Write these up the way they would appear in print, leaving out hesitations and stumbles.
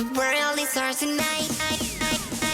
The world is ours tonight.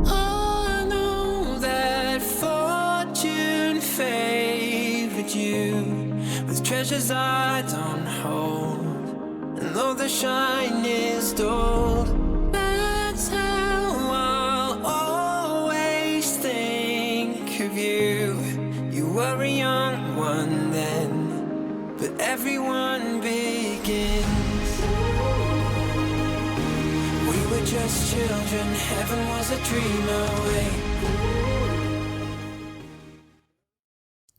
I know that fortune favored you with treasures I don't hold, and though the shine is dulled, that's how I'll always think of you. You were a young one then, but everyone begins. We were just children, heaven was a dream away.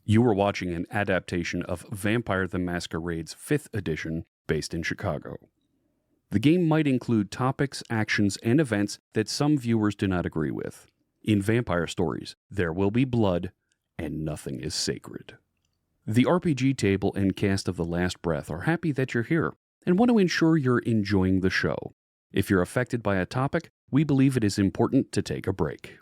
You were watching an adaptation of Vampire the Masquerade's 5th edition, based in Chicago. The game might include topics, actions, and events that some viewers do not agree with. In vampire stories, there will be blood, and nothing is sacred. The RPG table and cast of The Last Breath are happy that you're here, and want to ensure you're enjoying the show. If you're affected by a topic, we believe it is important to take a break.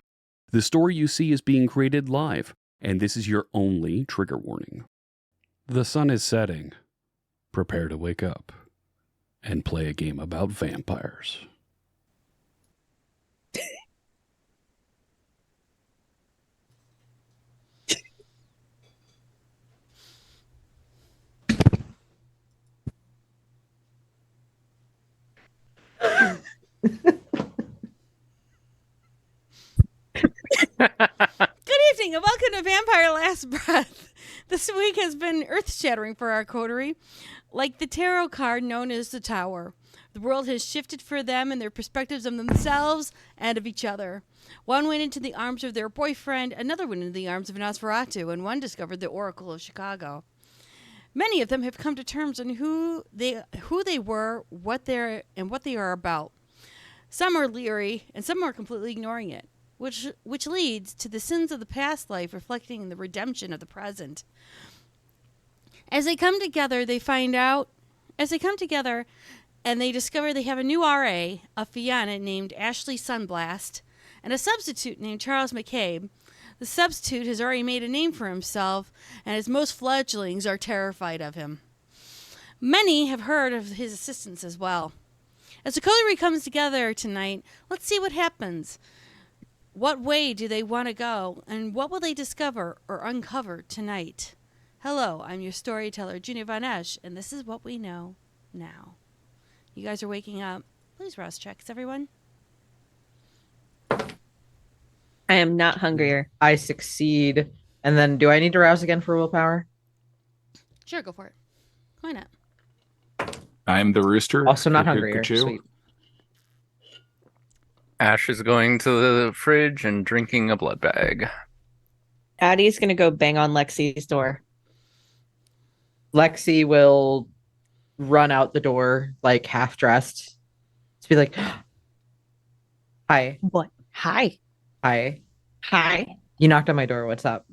The story you see is being created live, and this is your only trigger warning. The sun is setting. Prepare to wake up and play a game about vampires. Good evening and welcome to Vampire Last Breath. This week has been earth-shattering for our coterie. Like the tarot card known as the Tower, the world has shifted for them and their perspectives of themselves and of each other. One went into the arms of their boyfriend, another went into the arms of Nosferatu, and one discovered the Oracle of Chicago. Many of them have come to terms on who they were, what they are about. Some are leery, and some are completely ignoring it, which leads to the sins of the past life reflecting in the redemption of the present. As they come together and they discover they have a new RA, a Fianna named Ashley Sunblast, and a substitute named Charles McCabe. The substitute has already made a name for himself, and his most fledglings are terrified of him. Many have heard of his assistance as well. As the coterie comes together tonight, let's see what happens. What way do they want to go, and what will they discover or uncover tonight? Hello, I'm your storyteller, Junior Von Esch, and this is what we know now. You guys are waking up. Please rouse checks, everyone. I am not hungrier. I succeed. And then do I need to rouse again for willpower? Sure, go for it. Why not? I'm the rooster. Also not Cuckoo, hungrier. cuckoo. Sweet. Ash is going to the fridge and drinking a blood bag. Addie's gonna go bang on Lexi's door. Lexi will run out the door, like half dressed, to be like, "Hi, What? Hi. hi. Hi. You knocked on my door. What's up?"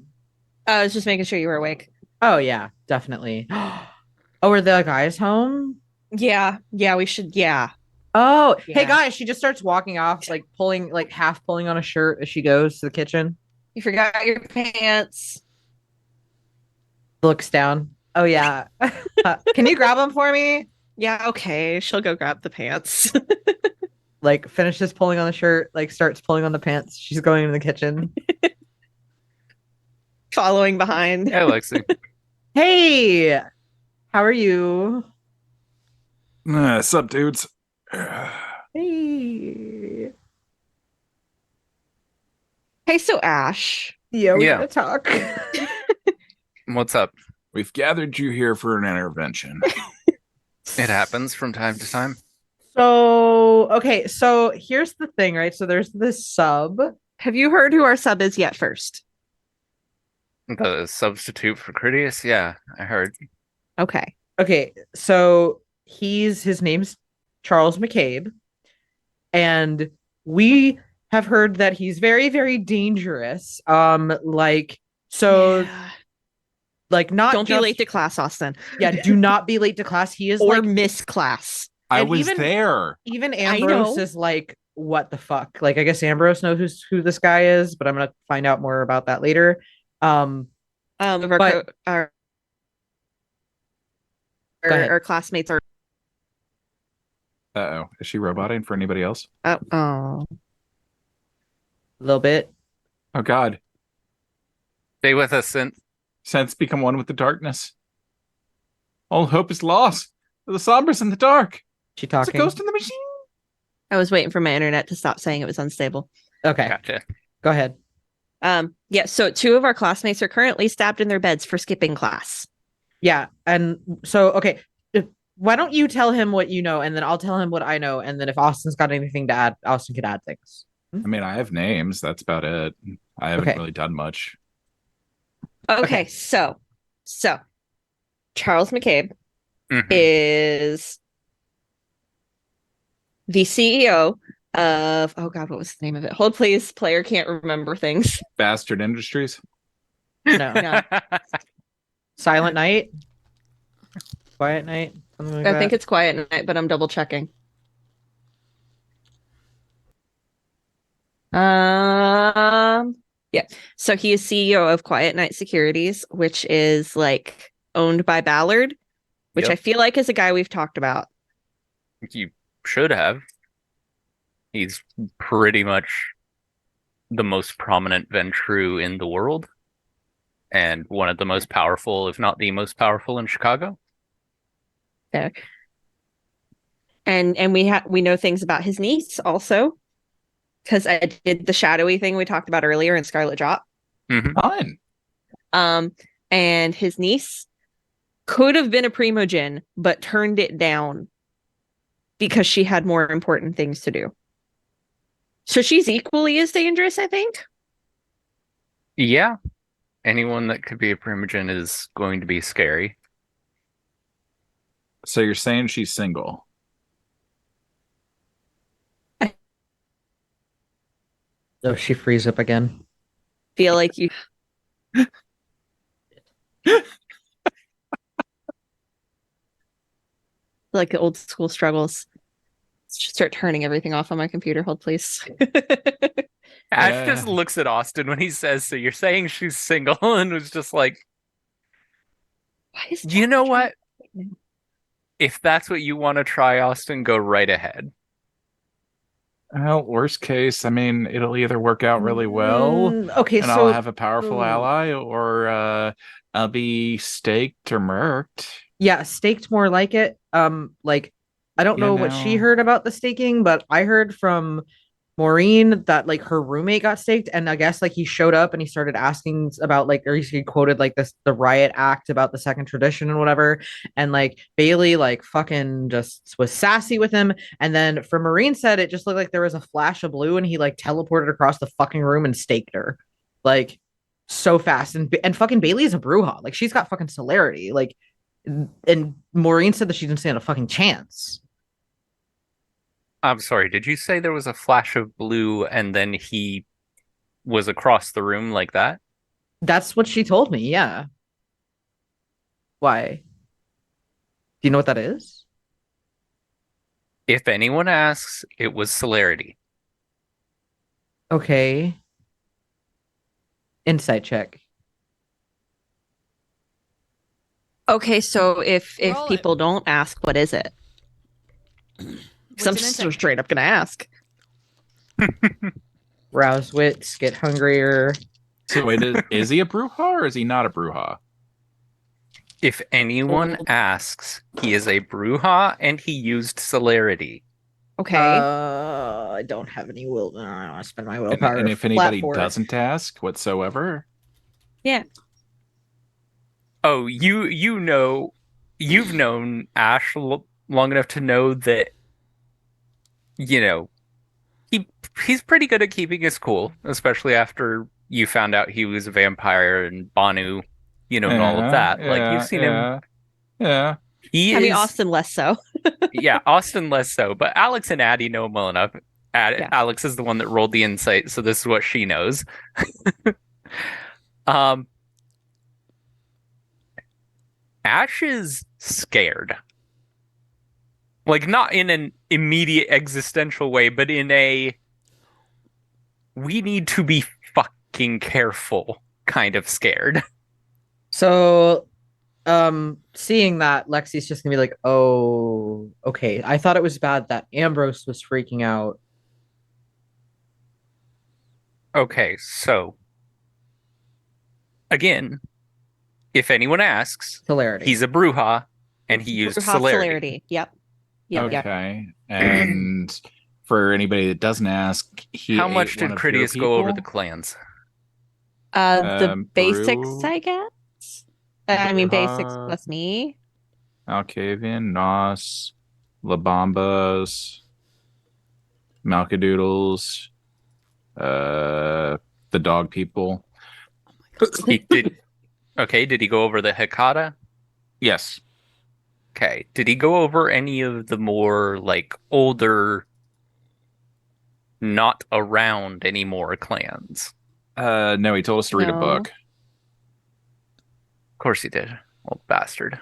I was just making sure you were awake. Oh yeah, definitely. Oh, are the guys home? Yeah. We should. Yeah. Oh, Yeah. hey guys, she just starts walking off, like pulling, like half pulling on a shirt as she goes to the kitchen. You forgot your pants. Looks down. Oh yeah. Can you grab them for me? Yeah. Okay. She'll go grab the pants. Like finishes pulling on the shirt, like starts pulling on the pants. She's going in the kitchen. Following behind. Hey, Lexi. Hey, how are you? Sup, dudes? Hey. Hey, so Ash. Yeah, we Yeah. gotta talk. What's up? We've gathered you here for an intervention. It happens from time to time. So, okay, so here's the thing, right? So there's this sub. Have you heard who our sub is yet first? The substitute for Critias? Yeah, I heard. Okay. Okay, so his name's Charles McCabe, and we have heard that he's very, very dangerous. Like, so Yeah. like not Don't be just- late to class, Austin. Yeah, do not be late to class. He is Or like miss class. I And was even- there. even I Ambrose know. is like, what the fuck? Like, I guess Ambrose knows who this guy is, but I'm gonna find out more about that later. Our, But- our, Go ahead. our classmates are. Uh-oh. Is she roboting for anybody else? Oh, A little bit. Oh, God. Stay with us, Synth. Sense become one with the darkness. All hope is lost. The sombras in the dark. She It's a talking. ghost in the machine. I was waiting for my internet to stop saying it was unstable. Okay, Gotcha. go ahead. Yeah, so 2 of our classmates are currently stabbed in their beds for skipping class. Yeah, and so okay, why don't you tell him what you know, and then I'll tell him what I know, and then if Austin's got anything to add, Austin could add things. I mean, I have names. That's about it. I haven't Okay. really done much. Okay, so Charles McCabe Mhm. is the CEO of, oh God, what was the name of it? Hold please, player can't remember things. Bastard Industries. No, No. Silent Night, Quiet Night. Something like I think that. it's Quiet Night, but I'm double checking. Yeah. So he is CEO of Quiet Night Securities, which is like owned by Ballard, which Yep. I feel like is a guy we've talked about. You should have. He's pretty much the most prominent Ventru in the world, and one of the most powerful, if not the most powerful, in Chicago. And we know things about his niece also, because I did the shadowy thing we talked about earlier in Scarlet Drop. Fun. And his niece could have been a Primogen, but turned it down because she had more important things to do. So she's equally as dangerous, I think. Yeah. Anyone that could be a Primogen is going to be scary. So you're saying she's single? Oh, she frees up again. Feel like you like the old school struggles. Let's just start turning everything off on my computer. Hold please. Ash just Yeah. looks at Austin when he says, "So you're saying she's single?" and was just like, Why is "You know Jack what? trying- If that's what you want to try, Austin, go right ahead." Well, worst case, I mean, it'll either work out really well, Okay, and so I'll have a powerful Ooh. ally, or I'll be staked or murked. yeah, staked more like it. Like I don't You know what she know. heard about the staking, but I heard from Maureen that like her roommate got staked, and I guess like he showed up and he started asking about like, or he quoted like the riot act about the second tradition and whatever, and like Bailey like fucking just was sassy with him, and then for Maureen said it just looked like there was a flash of blue and he like teleported across the fucking room and staked her, like so fast, and fucking Bailey's a Bruja, like she's got fucking celerity, like, and Maureen said that she didn't stand a fucking chance. I'm sorry, did you say there was a flash of blue and then he was across the room like that? That's what she told me. Yeah. Why? Do you know what that is? If anyone asks, it was celerity. Okay. Insight check. Okay, so if Roll it. people don't ask, what is it? Because I'm What's an just insight? straight up gonna ask. Rouse wits, get hungrier. So wait, is he a Bruja or is he not a Bruja? If anyone asks, he is a Bruja and he used celerity. Okay. I don't have any will. I don't want to spend my willpower. And if flat anybody for it. doesn't ask whatsoever, Oh, you know, you've known Ash long enough to know that, you know, he's pretty good at keeping his cool, especially after you found out he was a vampire and Banu, and all of that. Like you've seen him. Yeah. He I mean, is, Austin less so. yeah, Austin less so, but Alex and Addie know him well enough. Yeah. Alex is the one that rolled the insight, so this is what she knows. um, Ash is scared. Like, not in an immediate existential way, but in a we need to be fucking careful kind of scared. So, seeing that, Lexi's just gonna be like, "Oh, okay. I thought it was bad that Ambrose was freaking out." Okay, so again, if anyone asks, Hilarity. he's a Bruja, and he used Bruja celerity. Yep. Yep. Yep. Okay. And for anybody that doesn't ask, he How ate much one did of your Critias go over the people? clans? The basics, Brew, I guess. I mean, basics Bruja, plus me. Alcavian, Nos, Labambas, Malcadoodles, the dog people. He did. Okay, did he go over the Hecata? Yes. Okay, did he go over any of the more like older, not around anymore clans? No, he told us to read a No. book, Of course he did. Old bastard.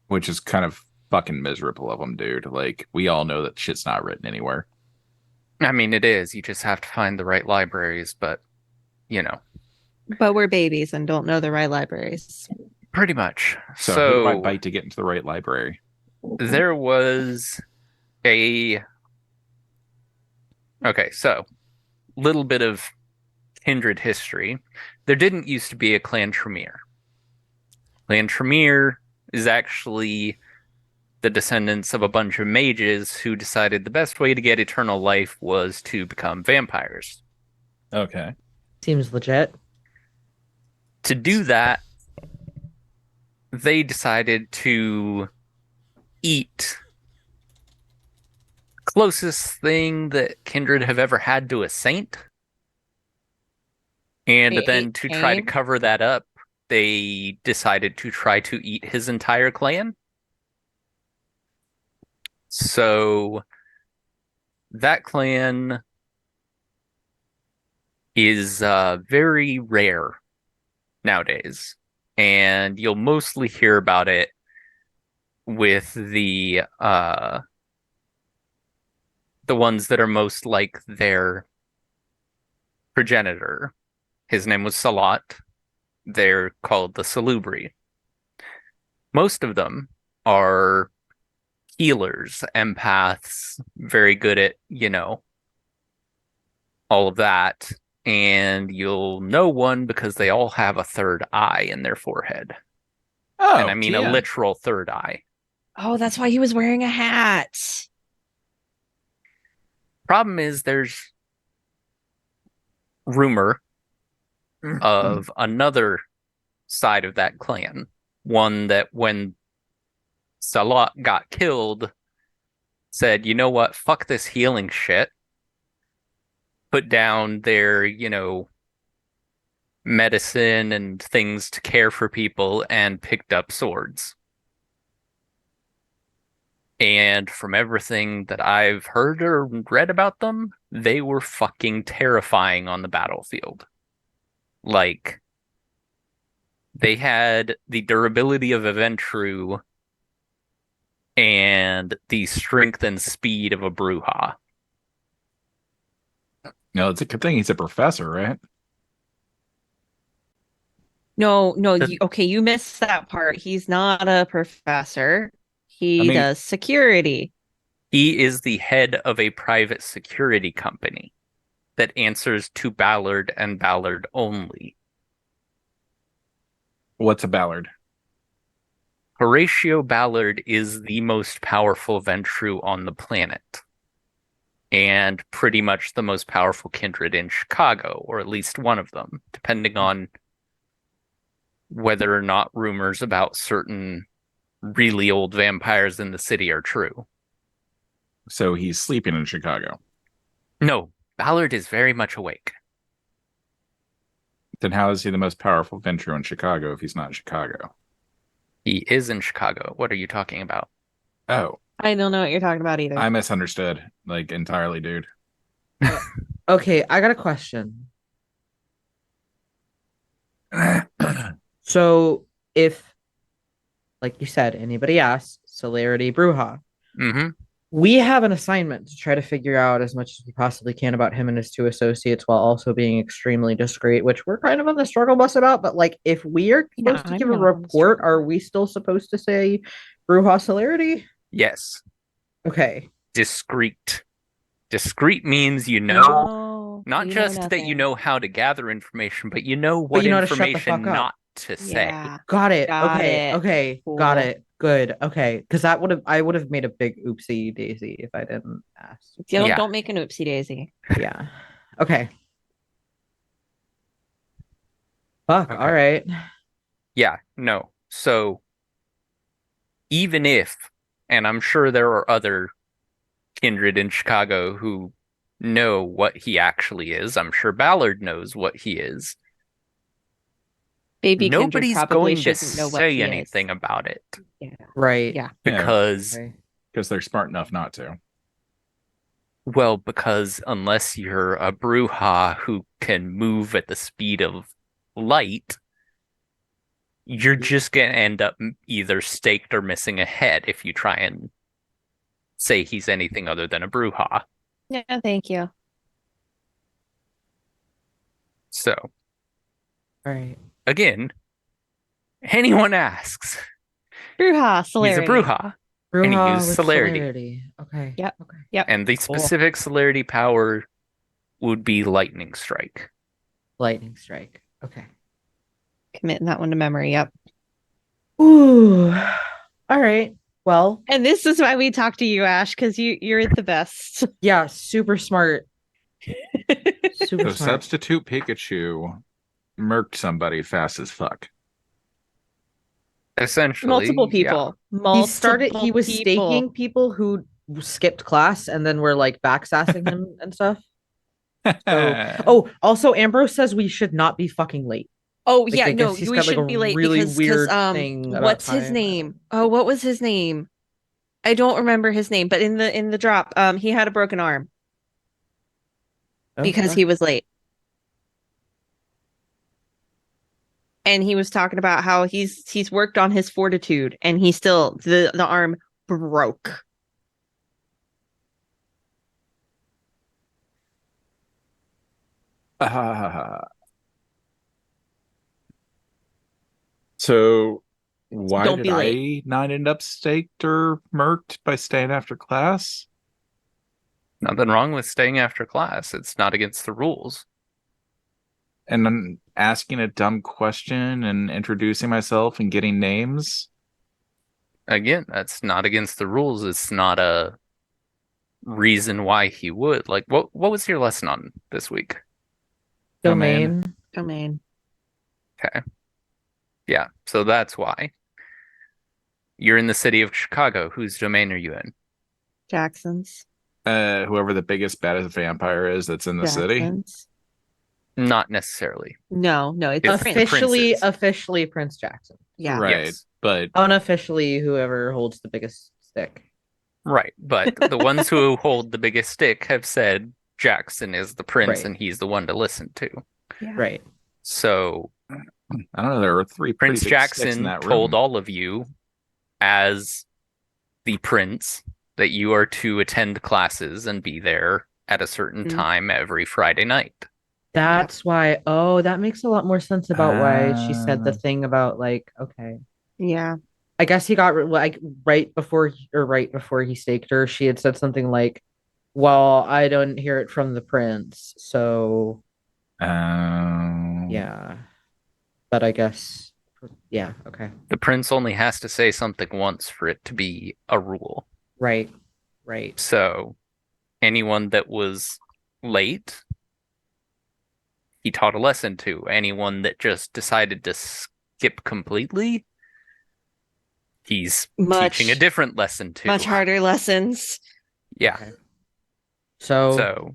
which is kind of fucking miserable of him, dude. Like, we all know that shit's not written anywhere. I mean, it is. You just have to find the right libraries, but But we're babies and don't know the right libraries. So, pretty much. who do I bite to get into the right library? There was a. Okay, so little bit of kindred history. There didn't used to be a Clan Tremere. Clan Tremere is actually the descendants of a bunch of mages who decided the best way to get eternal life was to become vampires. Okay. Seems legit. To do that, they decided to eat closest thing that kindred have ever had to a saint. And They then ate to try to Cain? cover that up, they decided to try to eat his entire clan. So that clan is very rare nowadays, and you'll mostly hear about it with the ones that are most like their progenitor. His name was Salat. They're called the Salubri. Most of them are healers, empaths, very good at, all of that. And you'll know one because they all have a third eye in their forehead. Oh, And I mean a TM. literal third eye. Oh, that's why he was wearing a hat. Problem is there's rumor of another side of that clan. One that when Salat got killed, said, you know what, fuck this healing shit. Put down their, medicine and things to care for people and picked up swords. And from everything that I've heard or read about them, they were fucking terrifying on the battlefield. Like, they had the durability of a Ventrue and the strength and speed of a Bruja. No, it's a good thing he's a professor, right? No, The- okay, you missed that part. He's not a professor. He I mean- does security. He is the head of a private security company that answers to Ballard and Ballard only. What's a Ballard? Horatio Ballard is the most powerful Ventrue on the planet. And pretty much the most powerful kindred in Chicago, or at least one of them, depending on whether or not rumors about certain really old vampires in the city are true. So he's sleeping in Chicago. No, Ballard is very much awake. Then how is he the most powerful Ventrue in Chicago if he's not in Chicago? He is in Chicago. What are you talking about? Oh, I don't know what you're talking about either. I misunderstood. Like, entirely, dude. Okay, I got a question. So if, like you said, anybody asks, Celerity Bruja, Mm-hmm. we have an assignment to try to figure out as much as we possibly can about him and his two associates while also being extremely discreet, which we're kind of on the struggle bus about. But like, if we are supposed to I'm give a not on the report, struggle are we still supposed to say Bruja Celerity? Yes. Okay. Discreet. Discreet means you know, No, not you know just that you nothing. know how to gather information, but you know what you know how to shut the information fuck up. not to say. Yeah. Got it. Got Okay. it. Okay. Cool. Got it. Good. Okay. Because I would have made a big oopsie daisy if I didn't ask. Don't, Yeah. don't make an oopsie daisy. Yeah. Okay. Fuck. Okay. All right. Yeah, no. So even if, and I'm sure there are other kindred in Chicago who know what he actually is. I'm sure Ballard knows what he is. Baby Kindred Nobody's probably going to shouldn't know what say he is. anything about it Yeah. Right. Yeah. because, Okay. Because they're smart enough not to. well, because unless you're a Bruja who can move at the speed of light, you're just going to end up either staked or missing a head if you try and say he's anything other than a Bruja. Yeah, thank you. So, All right. again, anyone asks, Bruja, he's a celerity. Bruja. And he Bruja used with celerity. Okay. Yep. Okay. Yep. And the Cool. specific celerity power would be Lightning Strike. Lightning strike. Okay. Committing that one to memory. Yep. Ooh. All right. Well, And this is why we talk to you, Ash, because you're the best. yeah, super smart. Super So smart. substitute Pikachu murked somebody fast as fuck. Essentially, Multiple yeah. people. Multiple He was people. staking people who skipped class and then were like backsassing him and stuff. Oh, also Ambrose says we should not be fucking late. Oh Like, yeah, I no, guess he's we got, like, shouldn't a be late really because weird thing about what's his time. name? Oh, what was his name? I don't remember his name, but in the drop, he had a broken arm because Okay. he was late. And he was talking about how he's worked on his fortitude and he still the arm broke. So why Don't did be I late. not end up staked or murked by staying after class? Nothing wrong with staying after class. It's not against the rules. And I'm asking a dumb question and introducing myself and getting names. Again, that's not against the rules. It's not a reason why he would. Like, what was your lesson on this week? Domain. Domain. Okay. Yeah, so that's why. You're in the city of Chicago. Whose domain are you in? Jackson's. Whoever the biggest, baddest vampire is that's in the city. Jackson's. Not necessarily. No, it's It's Prince. Prince's. Officially Prince Jackson. Yeah. Right. Yes. But Unofficially, whoever holds the biggest stick. Right, but the ones who hold the biggest stick have said Jackson is the prince Right. and he's the one to listen to. Yeah. Right. So I don't know. There were three Prince pretty big sticks in Jackson that told room. all of you, as the prince, that you are to attend classes and be there at a certain Mhm. time every Friday night. That's why. Oh, that makes a lot more sense about why she said the Ah. thing about like, okay. Yeah. I guess he got like right before he staked her. She had said something like, "Well, I don't hear it from the prince, so yeah." But I guess, yeah, okay, The prince only has to say something once for it to be a rule. right. So anyone that was late, he taught a lesson to. Anyone that just decided to skip skip completely, he's Much- teaching a different lesson too. Much harder lessons. Yeah. So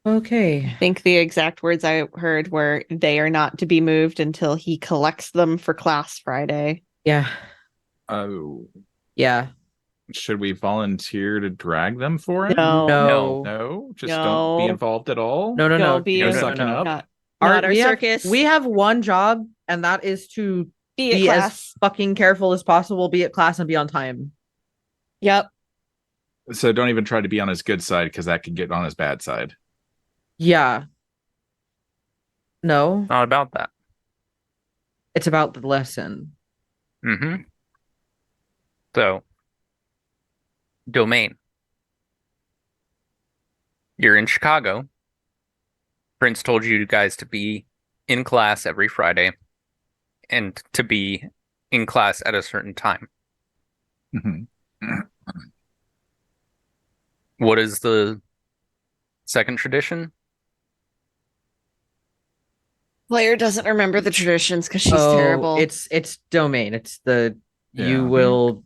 okay. I think the exact words I heard were they are not to be moved until he collects them for class Friday. Yeah. Oh, Yeah. should we volunteer to drag them for it? No. No, just don't be No. involved at all. No, no, no. Don't be You're no, sucking no. up? Not our we circus. we have one job, and that is to be at be class. as fucking careful as possible, be at class and be on time. Yep. So don't even try to be on his good side because that could get on his bad side. Yeah. No, Not about that. it's about the lesson. Mm-hmm. So, domain. You're in Chicago. Prince told you guys to be in class every Friday and to be in class at a certain time. Mhm. What is the second tradition? Blair doesn't remember the traditions because she's Oh, terrible. It's domain. It's the Yeah. you will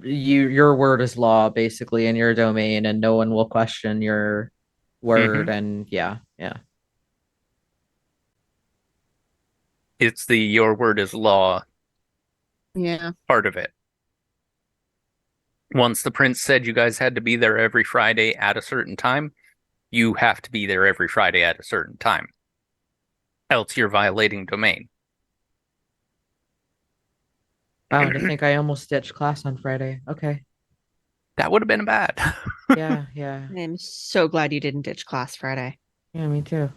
your word is law basically in your domain, and no one will question your word. And yeah. It's the your word is law Yeah. part of it. Once the prince said you guys had to be there every Friday at a certain time, you have to be there every Friday at a certain time. Else you're violating domain. Wow, I think I almost ditched class on Friday. Okay. That would have been bad. Yeah, yeah. I'm so glad you didn't ditch class Friday. Yeah, me too.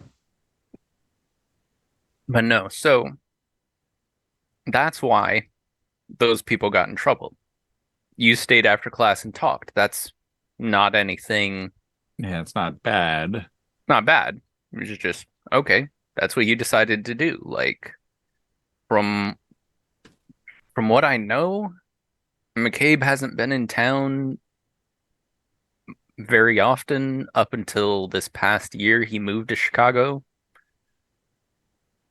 But no, so that's why those people got in trouble. You stayed after class and talked. That's not anything, Yeah, it's not bad. not bad. It was just, okay, that's what you decided to do. Like, from what I know, McCabe hasn't been in town very often up until this past year. He moved to Chicago.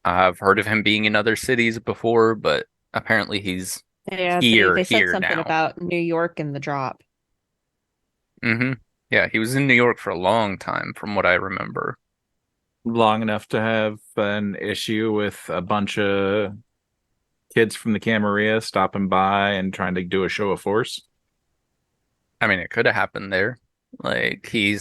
I've heard of him being in other cities before, but apparently he's Yeah, Here- they said here something now. about New York and the drop. Yeah, he was in New York for a long time, from what I remember. Long enough to have an issue with a bunch of kids from the Camarilla stopping by and trying to do a show of force. I mean, it could have happened there. Like, he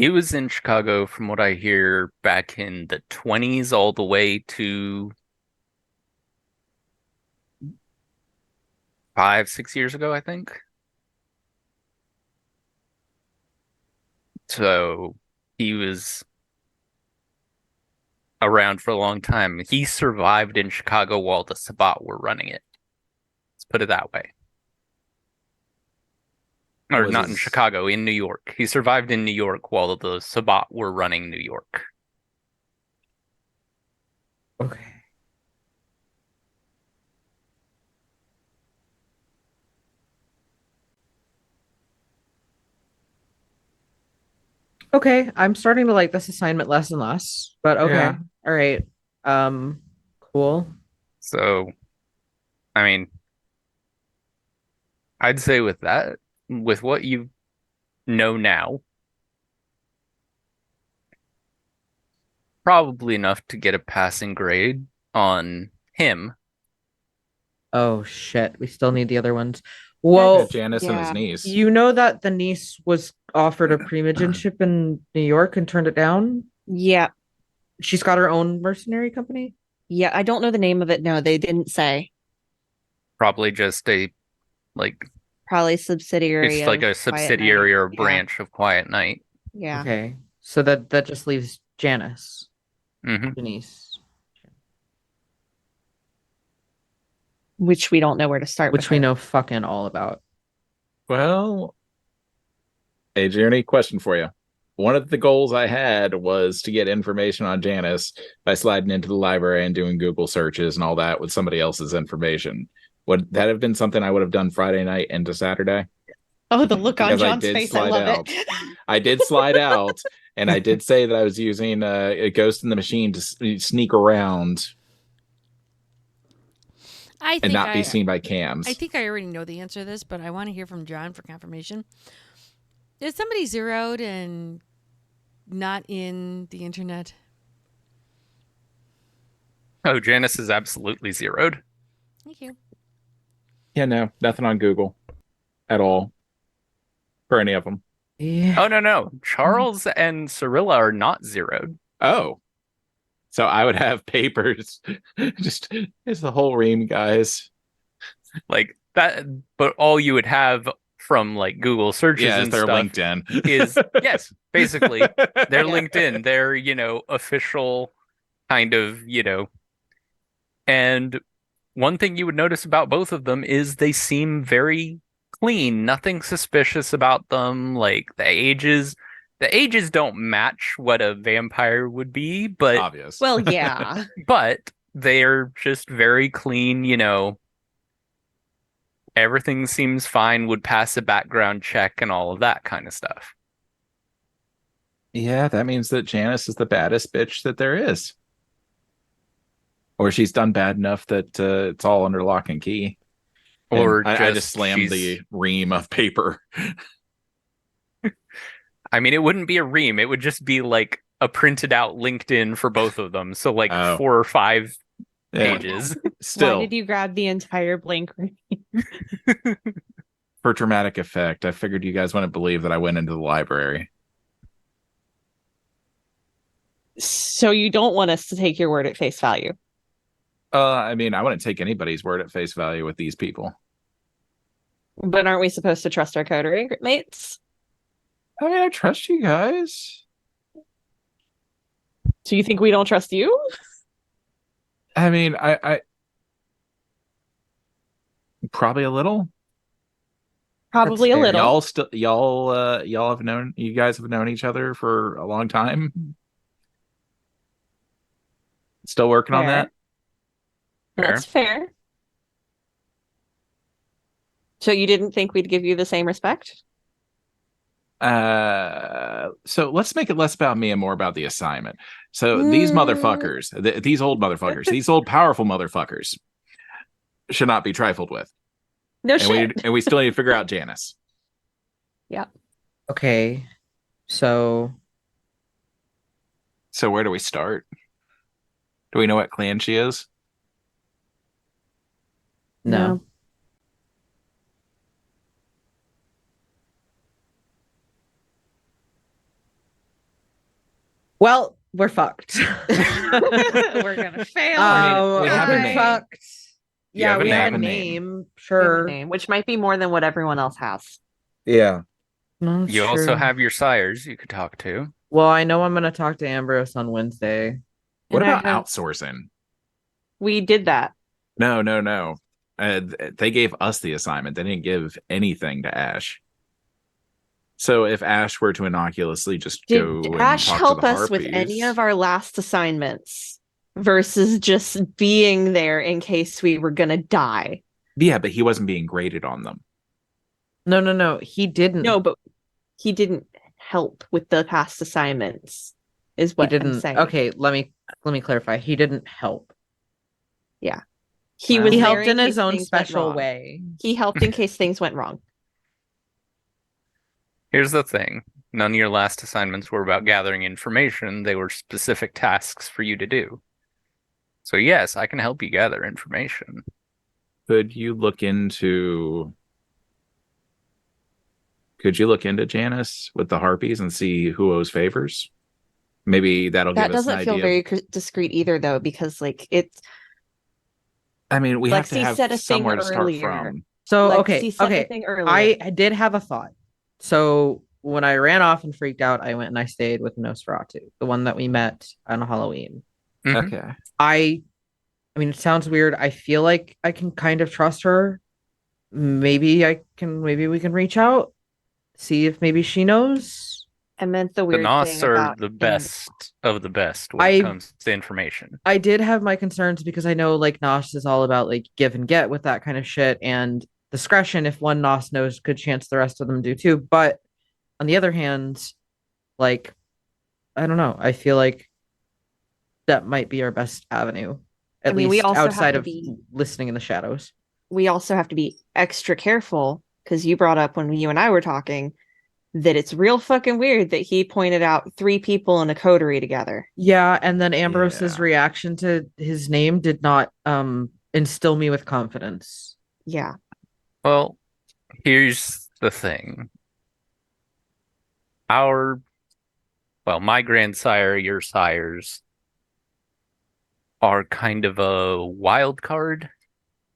was in Chicago, from what I hear, back in the 20s all the way to 5-6 years ago, I think. So he was around for a long time. He survived in Chicago while the Sabbat were running it. Let's put it that way. Or Was not in his- Chicago, in New York. He survived in New York while the Sabbat were running New York. Okay. Okay, I'm starting to like this assignment less and less, but okay. Yeah. All right. Cool. So, I mean, I'd say with that, with what you know now, probably enough to get a passing grade on him. Oh shit, we still need the other ones. Well, Janice and his yeah. niece. you know that the niece was offered a primogenship in New York and turned it down? Yeah. She's got her own mercenary company? Yeah. I don't know the name of it. No, they didn't say. Probably just a, like, Probably subsidiary. it's like of a Quiet subsidiary Night. or a Yeah. branch of Quiet Night. Yeah. Okay. So that just leaves Janice, hmm Denise. Which we don't know where to start Which with we her. know fucking all about. Well, hey, Journey, question for you. One of the goals I had was to get information on Janice by sliding into the library and doing Google searches and all that with somebody else's information. Would that have been something I would have done Friday night into Saturday? Oh, the look on Because I John's did face. I slide love out. it. I did slide out, and I did say that I was using a ghost in the machine to sneak around I and think not be seen by cams. I think I already know the answer to this, but I want to hear from John for confirmation. Is somebody zeroed and not in the internet? Oh, Janice is absolutely zeroed. Thank you. Yeah, no, nothing on Google at all for any of them. Yeah. Oh, no. Charles and Cirilla are not zeroed. Oh, so I would have papers. Just it's the whole ream, guys. Like that, but all you would have from like Google searches Yeah, and it's their stuff LinkedIn. is, yes, basically, their Yeah. LinkedIn, their, official kind of, and one thing you would notice about both of them is they seem very clean, nothing suspicious about them. Like the ages don't match what a vampire would be, but Obvious. Well, yeah. but they're just very clean, everything seems fine, would pass a background check and all of that kind of stuff. Yeah, that means that Janice is the baddest bitch that there is. Or she's done bad enough that it's all under lock and key. Or And I just slammed she's- the ream of paper. I mean, it wouldn't be a ream. It would just be like a printed out LinkedIn for both of them. So like Oh. 4 or 5 Yeah. pages. Still, Why did you grab the entire blank ring? for dramatic effect, I figured you guys wouldn't believe that I went into the library. So you don't want us to take your word at face value. I mean, I wouldn't take anybody's word at face value with these people. But aren't we supposed to trust our coterie mates? I mean, I trust you guys. Do you think we don't trust you? I mean, I probably a little. Probably a fair. little. Y'all have known, you guys have known each other for a long time. Still working on Fair. that. That's fair. So you didn't think we'd give you the same respect? So let's make it less about me and more about the assignment. So these motherfuckers, these old motherfuckers, these old powerful motherfuckers should not be trifled with. No And we still need to figure out Janice. Okay. So So where do we start? Do we know what clan she is? no. Well, we're fucked. We're gonna fail. We have a we're name. fucked. You Yeah, have a we name. have a Name. name. We have a Sure. name, which might be more than what everyone else has. Yeah. No, that's You also true. have your sires you could talk to. Well, I know I'm gonna talk to Ambrose on Wednesday. What And I about have- outsourcing? We did that. No. They gave us the assignment. They didn't give anything to Ash. So if Ash were to innocuously just go Did and Ash talk help to the us with any Harpies- of our last assignments versus just being there in case we were gonna die? Yeah, but he wasn't being graded on them. No. He didn't. No, but he didn't help with the past assignments, is he what I'm didn't. saying. Okay, let me clarify. He didn't help. He was He there helped in case his own things went special wrong. way. He helped in case things went wrong. Here's the thing. None of your last assignments were about gathering information. They were specific tasks for you to do. So yes, I can help you gather information. Could you look into Janice with the Harpies and see who owes favors? Maybe that'll That give us an doesn't feel idea. very discreet either, though, because like it's I mean, we have Lexi to have said a thing somewhere to start earlier. from. So Lexi okay, said the okay. thing earlier. I did have a thought. So when I ran off and freaked out, I went and I stayed with Nosferatu, the one that we met on Halloween. Mhm. Okay. I mean, it sounds weird. I feel like I can kind of trust her. Maybe we can reach out, see if maybe she knows. I meant the The weird Nos thing are about the him. best of the best when I- it comes to information. I did have my concerns because I know like Nosh is all about like give and get with that kind of shit and discretion. If one Nosh knows, good chance the rest of them do too. But on the other hand, like I don't know. I feel like that might be our best avenue. At I mean, we least also have outside to of be- listening in the shadows. We also have to be extra careful because you brought up when you and I were talking that it's real fucking weird that he pointed out 3 people in a coterie together. Yeah, and then Ambrose's Yeah. reaction to his name did not instill me with confidence. Yeah. Well, here's the thing. My grandsire, your sires, are kind of a wild card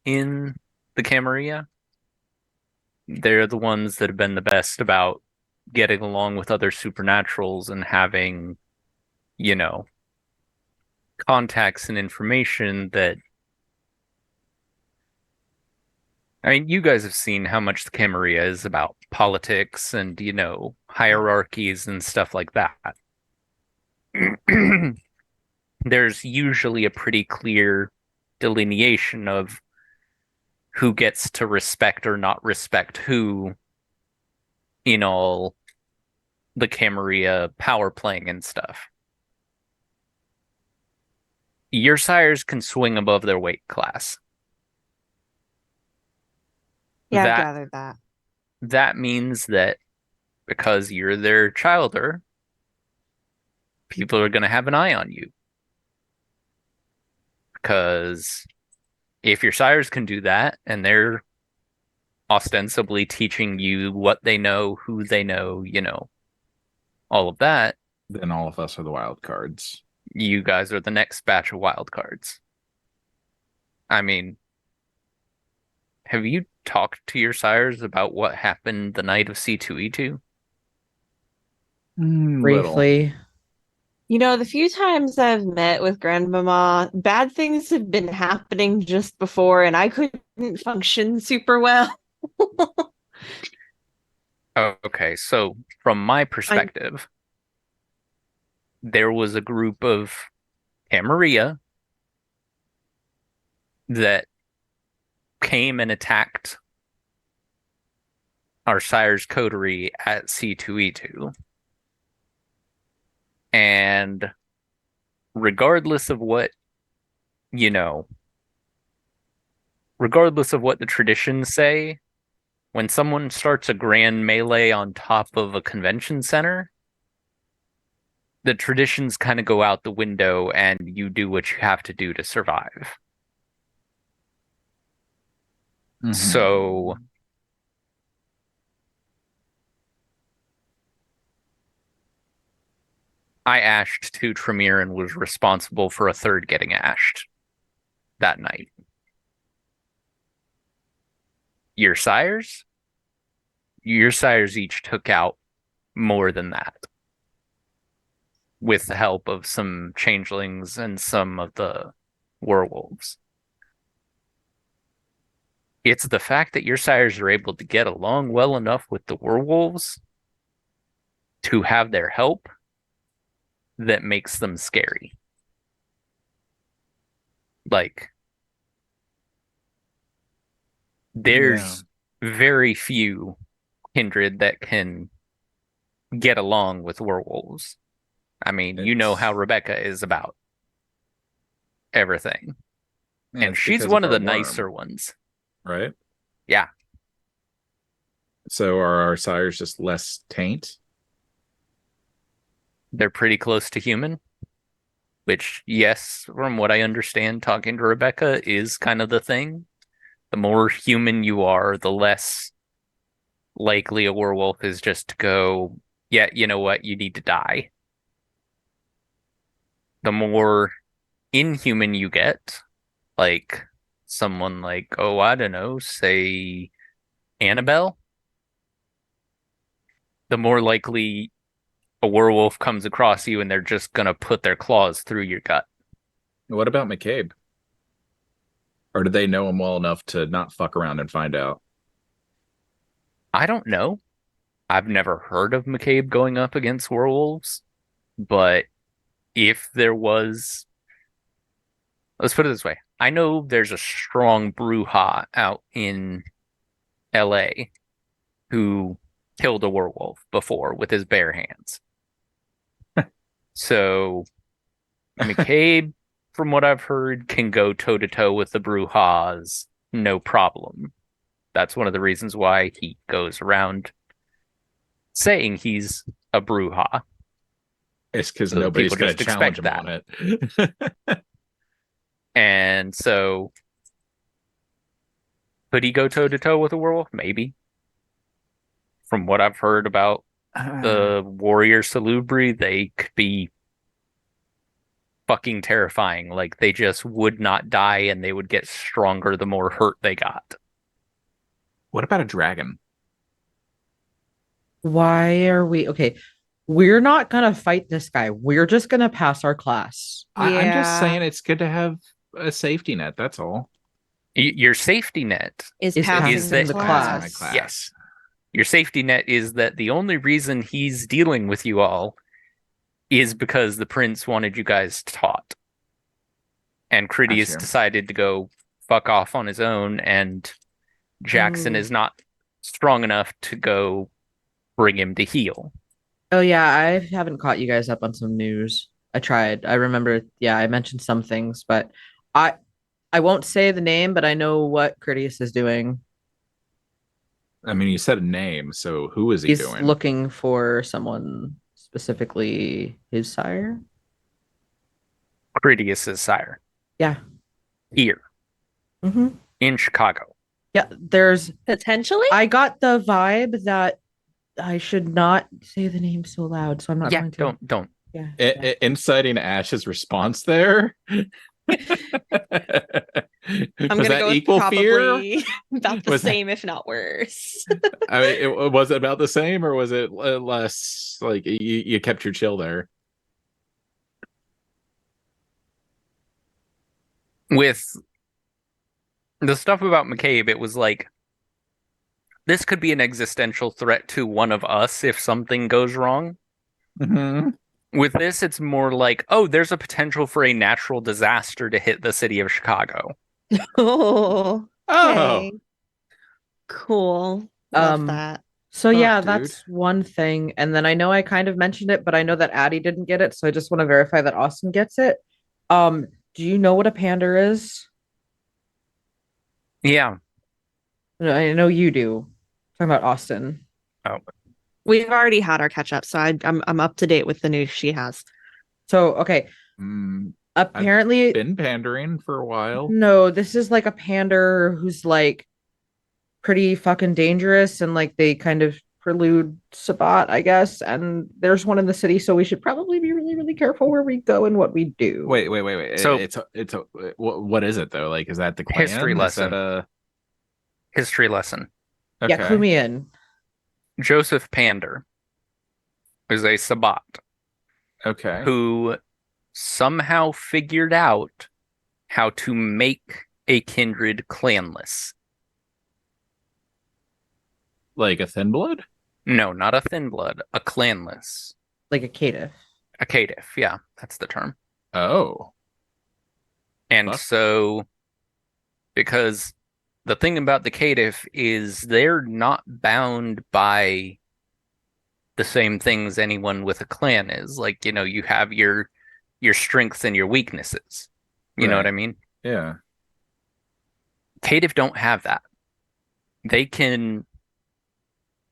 in the Camarilla. They're the ones that have been the best about getting along with other supernaturals and having, contacts and information that. I mean, you guys have seen how much the Camarilla is about politics and, hierarchies and stuff like that. There's usually a pretty clear delineation of who gets to respect or not respect who in all the Camarilla power playing and stuff. Your sires can swing above their weight class. Yeah, That- I've gathered that. That means that because you're their childer, people are going to have an eye on you. Because if your sires can do that and they're ostensibly teaching you what they know, who they know, all of that, Then all of us are the wild cards. you guys are the next batch of wild cards. I mean, have you talked to your sires about what happened the night of C2E2? Little. Briefly. The few times I've met with Grandmama, bad things have been happening just before, and I couldn't function super well. Oh, okay, so from my perspective, there was a group of Camarilla that came and attacked our sire's coterie at C2E2. And regardless of what the traditions say, when someone starts a grand melee on top of a convention center, the traditions kind of go out the window and you do what you have to do to survive. Mhm. So I ashed to Tremere and was responsible for a third getting ashed that night. Your sires each took out more than that, with the help of some changelings and some of the werewolves. It's the fact that your sires are able to get along well enough with the werewolves to have their help that makes them scary. Like, there's very few kindred that can get along with werewolves. I mean, you know how Rebecca is about everything. Yeah, And it's she's because one of our the worm, nicer ones. right? Yeah. So are our sires just less taint? They're pretty close to human, which, yes, from what I understand, talking to Rebecca is kind of the thing. The more human you are, the less likely a werewolf is just to go, yeah, you know what, you need to die. The more inhuman you get, like someone like, oh, I don't know, say Annabelle, the more likely a werewolf comes across you and they're just gonna put their claws through your gut. What about McCabe? Or do they know him well enough to not fuck around and find out? I don't know. I've never heard of McCabe going up against werewolves, but if there was, let's put it this way. I know there's a strong Bruja out in LA who killed a werewolf before with his bare hands. So McCabe from what I've heard, can go toe-to-toe with the Brujahs, no problem. That's one of the reasons why he goes around saying he's a Brujah. It's because So that nobody's people going to just challenge him expect on it. And so, could he go toe-to-toe with a werewolf? Maybe. From what I've heard about the warrior Salubri, they could be fucking terrifying. Like, they just would not die, and they would get stronger the more hurt they got. What about a dragon? Why are we okay? We're not gonna fight this guy. We're just gonna pass our class. I'm just Yeah. saying it's good to have a safety net. That's all. Your safety net Is Is passing is passing that- the Passing class. my class. Yes. Your safety net is that the only reason he's dealing with you all is because the prince wanted you guys taught. And Critias Gotcha. decided to go fuck off on his own, and Jackson Mm. is not strong enough to go bring him to heal. Oh yeah, I haven't caught you guys up on some news. I tried. I remember, yeah, I mentioned some things, but I won't say the name, but I know what Critias is doing. I mean, you said a name, so who is he He's doing? looking for someone, specifically his sire. Critias' sire. Yeah. Here Mm-hmm. in Chicago. Yeah, there's Potentially? I got the vibe that I should not say the name so loud, so I'm not Yeah, going to. don't. Yeah. yeah. Inciting Ash's response there. I'm Was gonna that go with equal fear? probably about the Was that- same, if not worse. I mean, was it about the same, or was it less? Like you kept your chill there. With the stuff about McCabe, it was like, this could be an existential threat to one of us if something goes wrong. Mm-hmm. With this, it's more like, oh, there's a potential for a natural disaster to hit the city of Chicago. Oh, Oh, okay. Cool. Love Um, that. So Fuck, yeah, dude. that's one thing. And then I know I kind of mentioned it, but I know that Addie didn't get it, so I just want to verify that Austin gets it. Do you know what a pander is? Yeah. No, I know you do. Talking about Austin. We've already had our catch up, so I'm up to date with the news she has. So okay, apparently been pandering for a while. no, this is like a pander who's like pretty fucking dangerous, and like they kind of prelude Sabat, I guess. And there's one in the city, so we should probably be really, really careful where we go and what we do. Wait. So- it's a what is it though? Like, is that the clan? History Is lesson. that a History lesson. Yeah, clue me in. Joseph Pander is a Sabbat Okay. who somehow figured out how to make a kindred clanless. Like a thin blood? No, not a thin blood, a clanless. Like a caitiff. A caitiff, yeah, that's the term. Oh. And Fuck. so, because the thing about the caitiff is they're not bound by the same things anyone with a clan is. Like, you know, you have your strengths and your weaknesses. You know what I Right. mean? Yeah. Caitiff don't have that. They can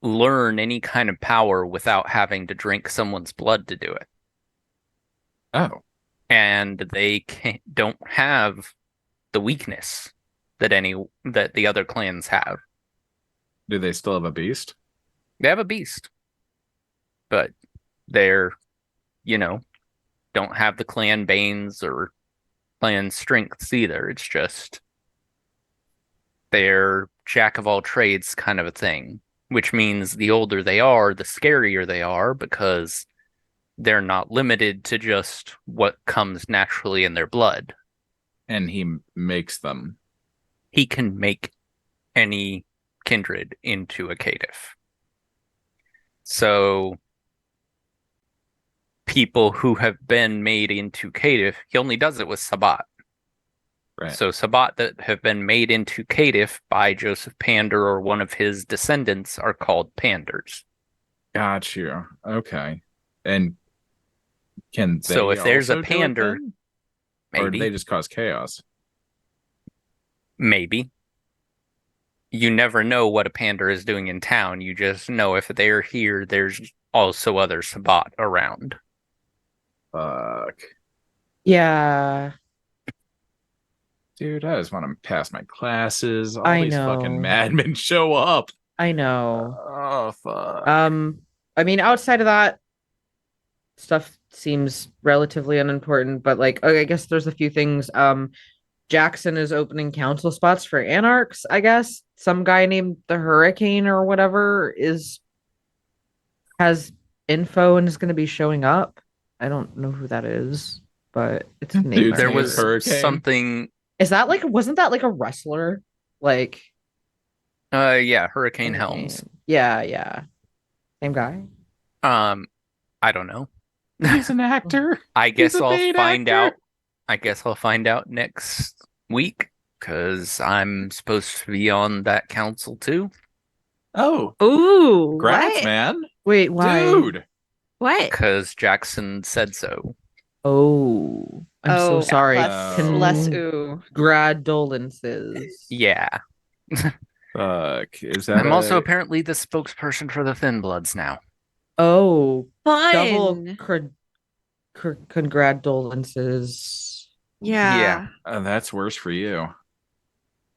learn any kind of power without having to drink someone's blood to do it. Oh. And they don't have the weakness that the other clans have. Do they still have a beast? They have a beast, but they're, don't have the clan banes or clan strengths either. It's just they're jack of all trades kind of a thing, which means the older they are, the scarier they are, because they're not limited to just what comes naturally in their blood. And he makes them. He can make any kindred into a caitiff. So people who have been made into caitiff, he only does it with Sabbat. Right. So Sabbat that have been made into caitiff by Joseph Pander or one of his descendants are called panders. Got you. Okay. And can they So if there's a also do it pander- then? Or did Maybe. they just cause chaos? Maybe. You never know what a panda is doing in town. You just know if they're here, there's also other Sabbat around. Fuck. Yeah, Dude, I just want to pass my classes. All I these fucking know. madmen show up. I know. Oh, fuck. I mean, outside of that, stuff seems relatively unimportant, but like, I guess there's a few things. Jackson is opening council spots for anarchs, I guess. Some guy named the Hurricane or whatever has info and is going to be showing up. I don't know who that is, but it's a name. Dude, I There His was heard. Hurricane? something. Is that like, wasn't that like a wrestler? Like Yeah, Hurricane Helms. Yeah. Same guy. I don't know. He's an actor. I guess a I'll paid find actor. out. I guess I'll find out next week because I'm supposed to be on that council too. Oh, Ooh, congrats, what? man. Wait, why? Dude. What? Because Jackson said so. Oh, I'm so Oh, sorry. less ooh. Condolences. Yeah. Fuck. Is that I'm also a- apparently the spokesperson for the Thin Bloods now. Oh, Fun. double condolences. Yeah. that's worse for you.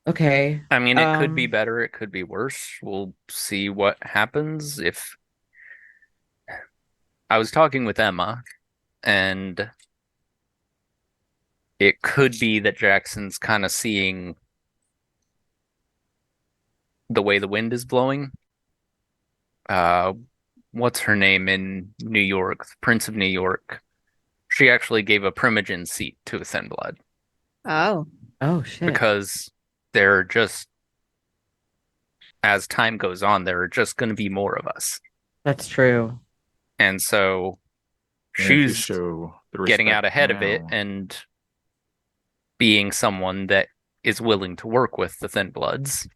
Okay. I mean, it could be Um, better, it could be worse. We'll see what happens. If I was talking with Emma, and it could be that Jackson's kind of seeing the way the wind is blowing. What's her name in New York? The Prince of New York. She actually gave a Primogen seat to a Thin Blood Oh. Oh shit. because there are just, as time goes on, there are just going to be more of us. That's true. And so And if you she's show the getting out respect ahead of it now- and being someone that is willing to work with the Thin Bloods.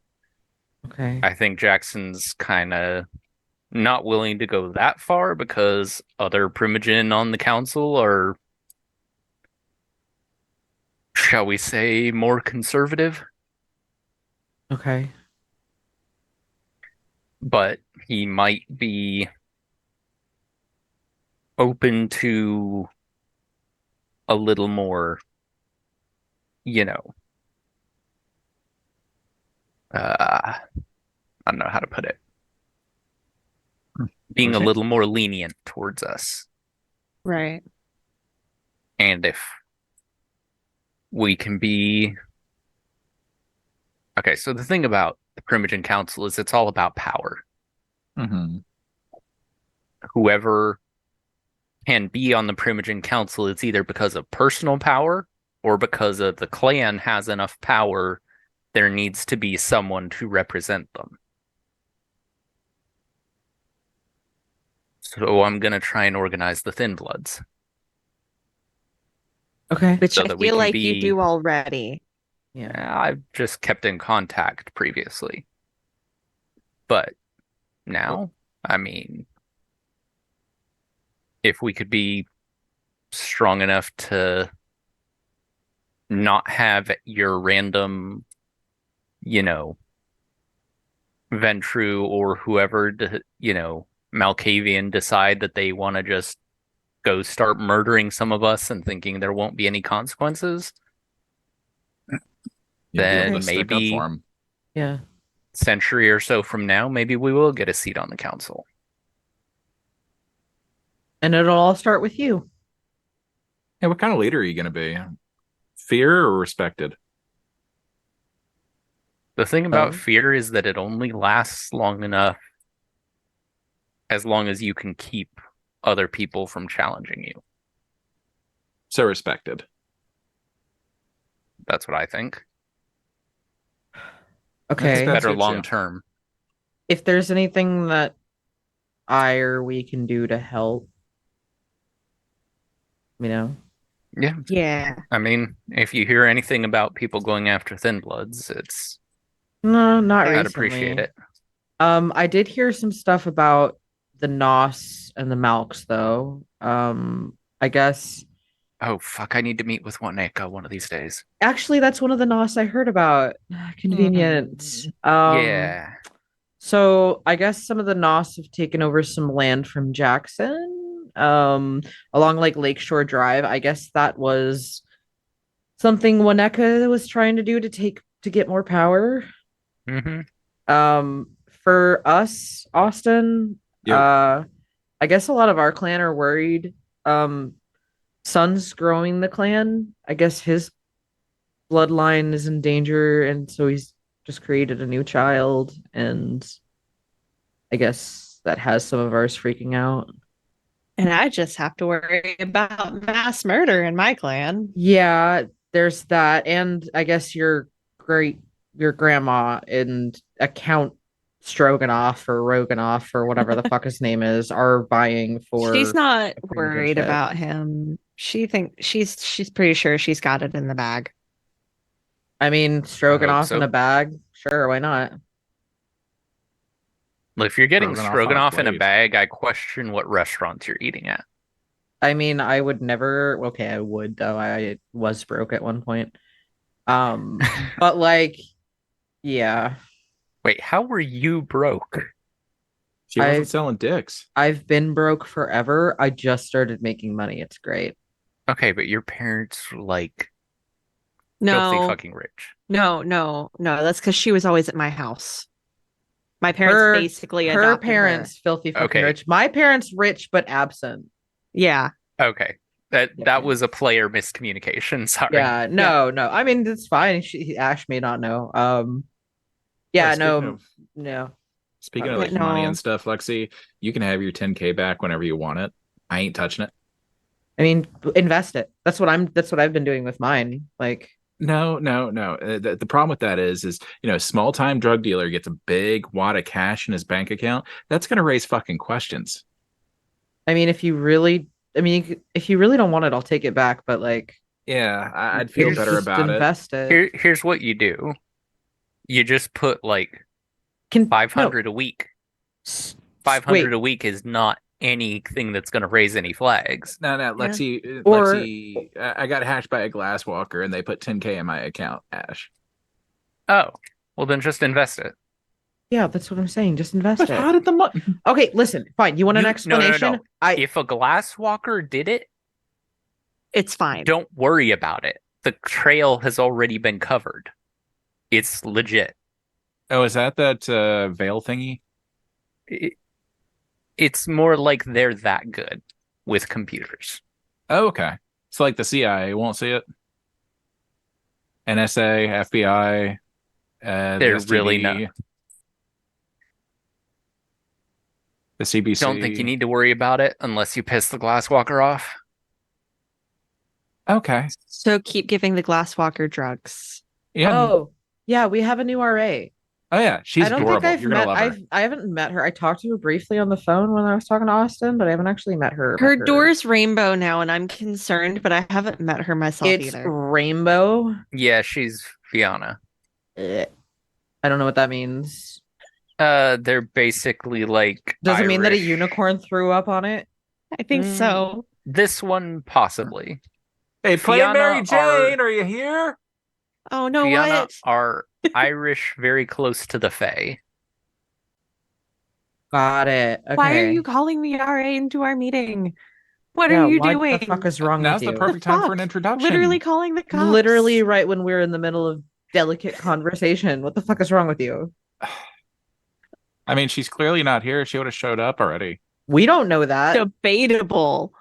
Okay. I think Jackson's kind of not willing to go that far because other Primogen on the council are, shall we say, more conservative. Okay. But he might be open to a little more, I don't know how to put it. Being a Okay. little more lenient towards us. Right. And if we can be... Okay, so the thing about the Primogen Council is it's all about power. Mhm. Whoever can be on the Primogen Council, it's either because of personal power or because of the clan has enough power, there needs to be someone to represent them. So I'm going to try and organize the Thin Bloods. Okay. Which So I that we feel can like be- you do already. Yeah. I've just kept in contact previously. But now, I mean, if we could be strong enough to not have your random, Ventru or whoever, Malkavian decide that they want to just go start murdering some of us and thinking there won't be any consequences, You'd be able then to stick up maybe for 'em. Yeah. century or so from now, maybe we will get a seat on the council. And it'll all start with you. Hey, what kind of leader are you going to be? Fear or respected? The thing about Oh. fear is that it only lasts long enough as long as you can keep other people from challenging you. So respected. That's what I think. Okay. That's Better good, long yeah. term. If there's anything that I or we can do to help, Yeah. Yeah. I mean, if you hear anything about people going after Thin Bloods, it's No, not I'd recently. appreciate it. I did hear some stuff about the Nos and the Malks, though. I guess Oh fuck! I need to meet with Waneka one of these days. Actually, that's one of the Nos I heard about. Convenient. Yeah. So I guess some of the Nos have taken over some land from Jackson, along like Lakeshore Drive. I guess that was something Waneka was trying to do to get more power. Mm-hmm. For us, Austin, Yep. I guess a lot of our clan are worried. Son's growing the clan. I guess his bloodline is in danger, and so he's just created a new child, and I guess that has some of ours freaking out. And I just have to worry about mass murder in my clan. Yeah, there's that, and I guess your grandma and Count Stroganoff or Roganoff or whatever the fuck his name is are vying for. She's not a worried premiership. about him. She's pretty sure she's got it in the bag. I mean, Stroganoff so. in a bag, sure, why not? Well, if you're getting Stroganoff on a stroganoff in a plate. bag, I question what restaurants you're eating at. I mean, I would never. Okay, I would though. I was broke at one point. But like, yeah, Wait, how were you broke? She wasn't I- selling dicks. I've been broke forever. I just started making money. It's great. Okay, but your parents were like filthy No, fucking rich. no. That's because she was always at my house. My parents Her- basically Her adopted parents filthy fucking Okay. rich. My parents rich but absent. Yeah. Okay. Yeah. That was a player miscommunication. Sorry. Yeah, no. I mean, it's fine. Ash may not know. Yeah, Speaking no, of- no. Speaking of Okay. like money No. and stuff, Lexi, you can have your 10K back whenever you want it. I ain't touching it. I mean, invest it. That's what I've been doing with mine. Like, No. The problem with that is small time drug dealer gets a big wad of cash in his bank account. That's gonna raise fucking questions. I mean, if you really don't want it, I'll take it back. But like, Yeah, I'd feel just better about it. invest it. Here's what you do. You just put like Can 500 a week. no. 500 Wait, a week is not anything that's going to raise any flags. No, Lexi, Or- Lexi, I got hashed by a glass walker and they put 10K in my account, Ash. Oh, well then just invest it. yeah, that's what I'm saying. Just invest But it. how did the money? Okay, listen, fine. You want an No. explanation? If a glass walker did it, It's fine. don't worry about it. The trail has already been covered. It's legit. Oh, is that veil thingy? It's more like they're that good with computers. Oh, okay. So like the CIA won't see it. NSA, FBI, the They're really STD, not. the CBC. Don't think you need to worry about it unless you piss the glass walker off. Okay. So keep giving the glasswalker drugs. Yeah. Oh, yeah, we have a new RA. Oh yeah, she's I don't adorable. think I've You're gonna met. love her. I haven't met her. I talked to her briefly on the phone when I was talking to Austin, but I haven't actually met her. Her door's rainbow now, and I'm concerned, but I haven't met her myself It's either. rainbow. Yeah, she's Fiona. I don't know what that means. They're basically like Does it mean that a Irish. unicorn threw up on it? I think so. This one possibly. Hey, play Fiona Mary Jane. are- Are you here? Oh no, Fiona what? are Irish, very close to the Fae. Got it. Okay. Why are you calling the RA into our meeting? What Yeah, are you what doing? the fuck is wrong Now's with the you? perfect time for an fuck? introduction. Literally calling the cops. Literally right when we're in the middle of delicate conversation. What the fuck is wrong with you? I mean, she's clearly not here. She would have showed up already. We don't know that. Debatable.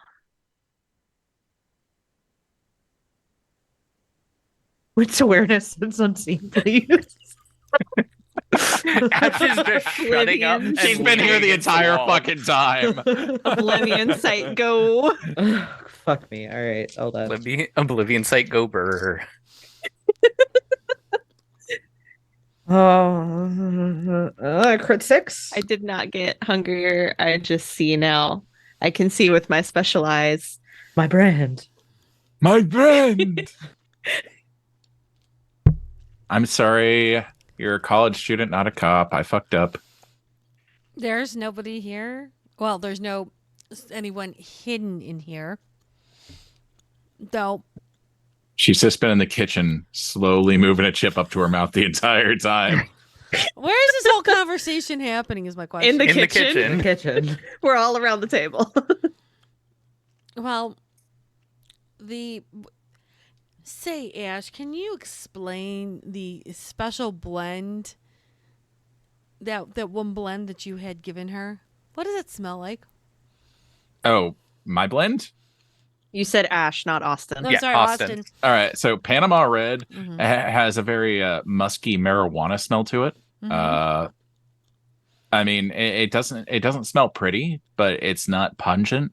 Wits awareness and unseen, please. Ash is just shutting up. Oblivion. and She's been here leaning the against entire wall. fucking time. Oblivion sight go. Fuck me. All right. Hold on. Oblivion Sight go burr. Oh, crit 6. I did not get hungrier. I just see now. I can see with my special eyes. My brand. My friend. I'm sorry. You're a college student, not a cop. I fucked up. There's nobody here. Well, there's no anyone hidden in here. Though, She's just been in the kitchen, slowly moving a chip up to her mouth the entire time. where is this whole conversation happening? Is my question. In the In the kitchen. kitchen. In the kitchen. We're all around the table. Well, say, Ash, can you explain the special blend, that one blend that you had given her? What does it smell like? Oh, my blend? You said Ash, not Austin. I'm Yeah, sorry, Austin. Austin. All right. So Panama Red Mhm. has a very musky marijuana smell to it. Mhm. I mean, it doesn't smell pretty, but it's not pungent.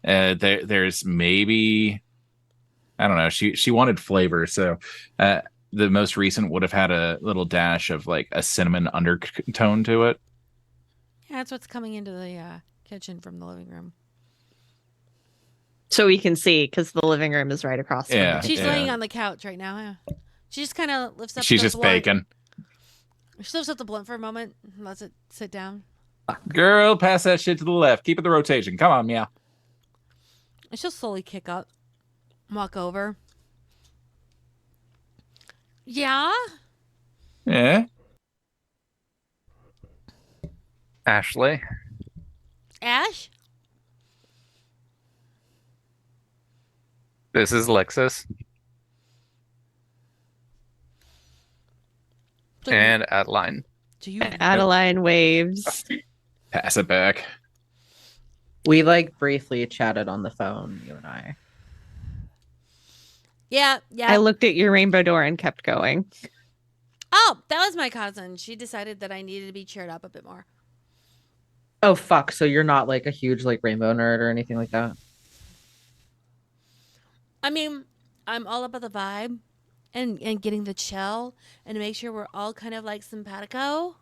There's maybe, I don't know. She wanted flavor, so the most recent would have had a little dash of like a cinnamon undertone to it. Yeah, that's what's coming into the kitchen from the living room. So we can see because the living room is right across from Yeah. it. She's laying on the couch right now. Yeah. She just kind of lifts up. She's the just blunt. baking. She lifts up the blunt for a moment and lets it sit down. Girl, pass that shit to the left. Keep it the rotation. Come on, meow. And she'll slowly kick up, walk over. Yeah. Yeah. Ashley, Ash. this is Lexus So and Adeline. do you? Adeline waves. Pass it back. We like briefly chatted on the phone, you and I. Yeah. I looked at your rainbow door and kept going. Oh, that was my cousin. She decided that I needed to be cheered up a bit more. Oh fuck! So you're not like a huge like rainbow nerd or anything like that? I mean, I'm all about the vibe and getting the chill and to make sure we're all kind of like simpatico.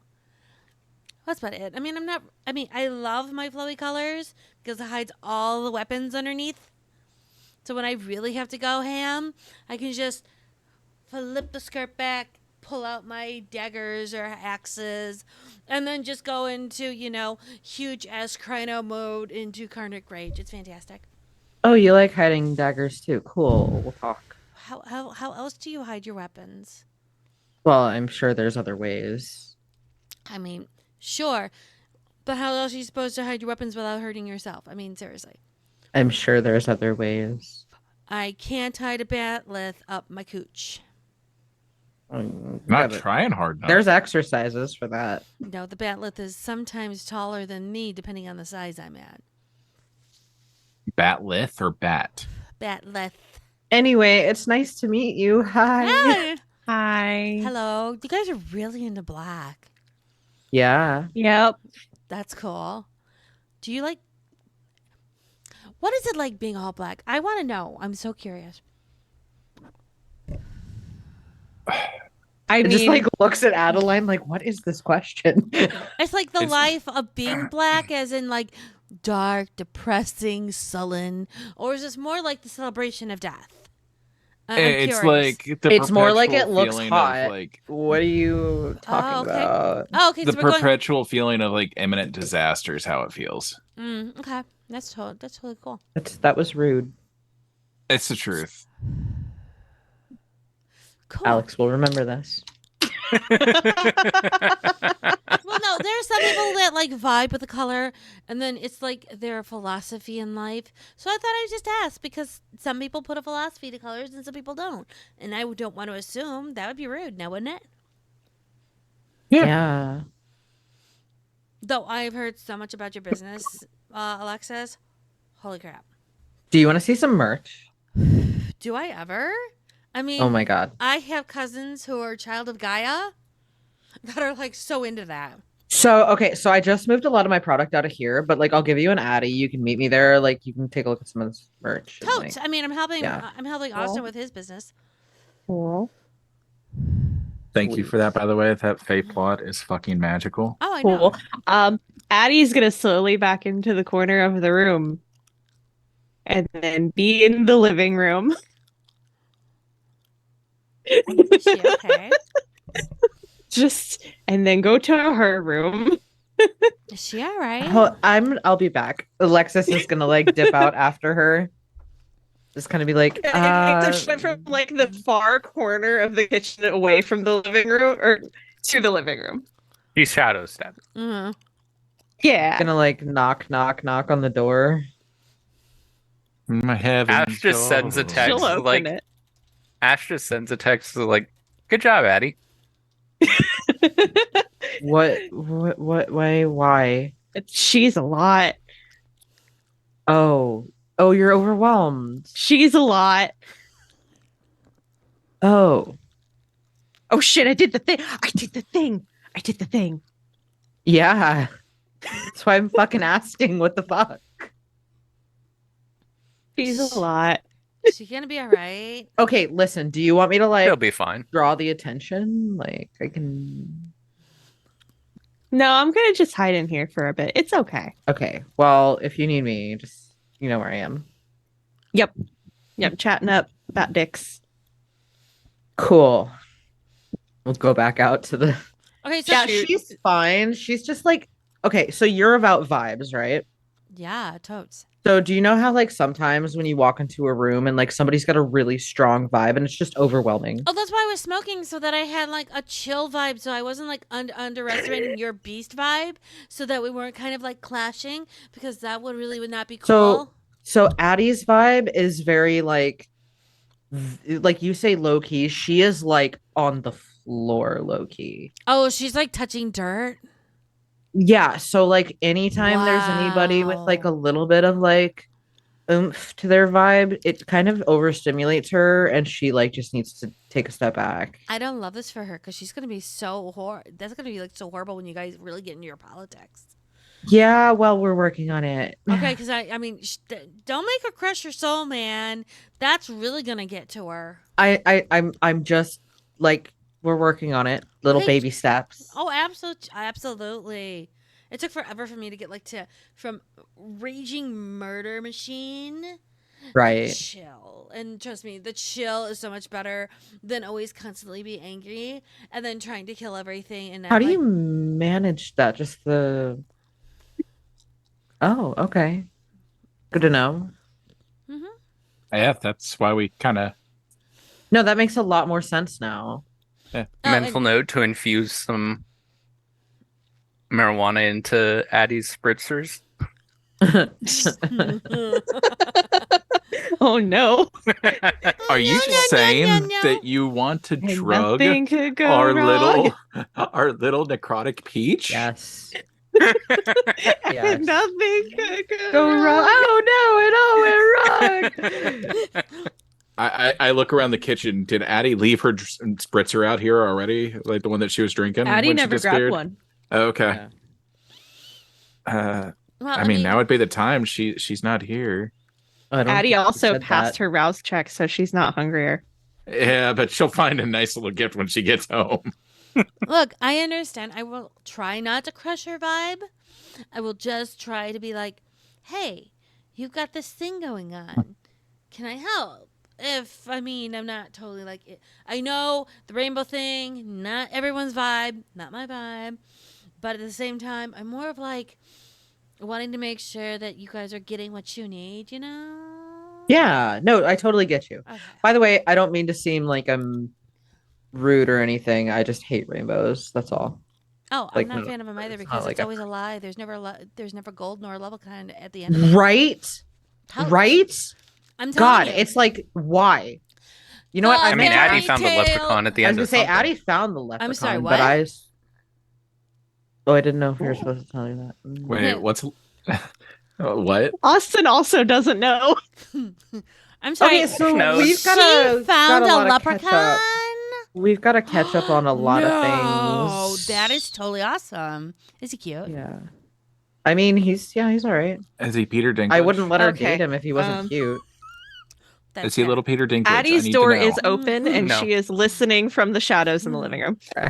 That's about it. I mean, I love my flowy colors because it hides all the weapons underneath. So when I really have to go ham, I can just flip the skirt back, pull out my daggers or axes, and then just go into, huge ass Crino mode into Carnic Rage. It's fantastic. Oh, you like hiding daggers too? Cool. We'll talk. How else do you hide your weapons? Well, I'm sure there's other ways. I mean, sure, but how else are you supposed to hide your weapons without hurting yourself? I mean, seriously. I'm sure there's other ways. I can't hide a batleth up my cooch. Not trying hard enough. There's exercises for that. No, the batleth is sometimes taller than me, depending on the size I'm at. Batlith or bat? Batleth. Anyway, it's nice to meet you. Hi. Hi. Hi. Hello. You guys are really into black. Yeah. Yep. That's cool. Do you like... What is it like being all black? I want to know. I'm so curious. I It mean, just like looks at Adeline like, what is this question? It's like the It's- life of being black, as in like dark, depressing, sullen, or is this more like the celebration of death? I'm It's curious. like the It's more like it perpetual looks feeling of, hot. like What are you talking okay. about? Oh, okay. the So we're going. perpetual feeling of like imminent disaster is how it feels. Okay, that's totally cool. That was rude. It's the truth. Cool. Alex will remember this. Well, no, there's some people that like vibe with the color, and then it's like their philosophy in life. So I thought I'd just ask because some people put a philosophy to colors and some people don't, and I don't want to assume that would be rude, now wouldn't it? Yeah. Though I've heard so much about your business, Alexis. Holy crap! Do you want to see some merch? Do I ever? I mean, Oh my god. I have cousins who are child of Gaia that are like so into that. So okay, so I just moved a lot of my product out of here, but like I'll give you an Addy. You can meet me there. Like you can take a look at some of this merch. and, Totes. like- I mean, I'm helping. yeah. I'm helping Austin with his business. cool. Thank you for that, by the way. That fate plot is fucking magical. Oh, I know. Cool. Addie's gonna slowly back into the corner of the room and then be in the living room. Is she okay? And then go to her room. Is she all right? I'll be back. Alexis is gonna like dip out after her. Just kind of be like, Except went from like the far corner of the kitchen away from the living room or to the living room. He's shadow stabbing. Mm-hmm. Yeah. gonna like knock on the door. My heavens. Ash just sends a text She'll open like it. Ash just sends a text like, "Good job, Addie." What? Why? She's a lot. Oh, you're overwhelmed. She's a lot. Oh, Oh shit, I did the thing. yeah. That's why I'm fucking asking. What the fuck? She's a lot. She gonna be all right. Okay, listen. Do you want me to He'll like be fine. draw the attention? Like I can. No, I'm gonna just hide in here for a bit. It's okay. Okay. Well, if you need me, just you know where I am. Yep, chatting up about dicks. Cool. We'll go back out to the. Okay, so Yeah, she's fine. She's just like okay. So you're about vibes, right? yeah, totes. So do you know how like sometimes when you walk into a room and like somebody's got a really strong vibe and it's just overwhelming? Oh, that's why I was smoking so that I had like a chill vibe, so I wasn't like underestimating your beast vibe, so that we weren't kind of like clashing because that would not be cool. So Addie's vibe is very like you say low key. She is like on the floor low key. Oh, she's like touching dirt. Yeah. So like anytime there's anybody with like a Wow. little bit of like oomph to their vibe, it kind of overstimulates her and she like just needs to take a step back. I don't love this for her because she's gonna be so That's gonna be like so horrible when you guys really get into your politics. Yeah, well, we're working on it. Okay, because I mean, don't make her crush your soul, man. That's really gonna get to her. I'm just like we're working on it. Little Okay. baby steps. Oh, absolutely. It took forever for me to get from raging murder machine Right. chill. And trust me, the chill is so much better than always constantly be angry and then trying to kill everything. And How do you manage that? Just the. Oh, okay. Good to know. Yeah, that's why we kind of. No, that makes a lot more sense now. Mental note to infuse some marijuana into Addie's spritzers. Oh no. Are you saying that you want to drug Nothing could go our wrong. little necrotic peach? Yes. Nothing could Go wrong. Oh no, it all went wrong. I look around the kitchen. Did Addie leave her spritzer out here already? Like the one that she was drinking? Addie when she never grabbed disappeared? one. Okay. Yeah. Well, I mean, now would be the time. She's not here. I don't Addie think she also said passed that. her rouse check, so she's not hungrier. Yeah, but she'll find a nice little gift when she gets home. Look, I understand. I will try not to crush her vibe. I will just try to be like, hey, you've got this thing going on. Can I help? I'm not totally like it. I know the rainbow thing, not everyone's vibe, not my vibe. But at the same time, I'm more of like wanting to make sure that you guys are getting what you need, you know? Yeah, no, I totally get you. Okay. By the way, I don't mean to seem like I'm rude or anything. I just hate rainbows. That's all. Oh, Like, I'm not no, a fan of them either it's not because like it's a- always a lie. There's never gold nor level kind at the end of it. Right? Totes. Right? I'm telling God, you. it's like why? You know what? I I mean, Fairy Addie found the tale. leprechaun at the I was end gonna of say something. Addie found the leprechaun. sorry, But what? Oh, I didn't know if you were supposed to tell you that. Wait, what's what? Austin also doesn't know. I'm sorry. Okay, so No. we've got she a found got a lot of catch leprechaun. up. We've got to catch up on a lot of No, things. that is totally awesome. Is he cute? Yeah. I mean, he's all right. Is he Peter Dinklage? I wouldn't let her Okay, date him if he wasn't um, cute. That's Is he fair. little Peter Dinklage? I Addie's need to door know. is open and No. she is listening from the shadows in the living room. Oh,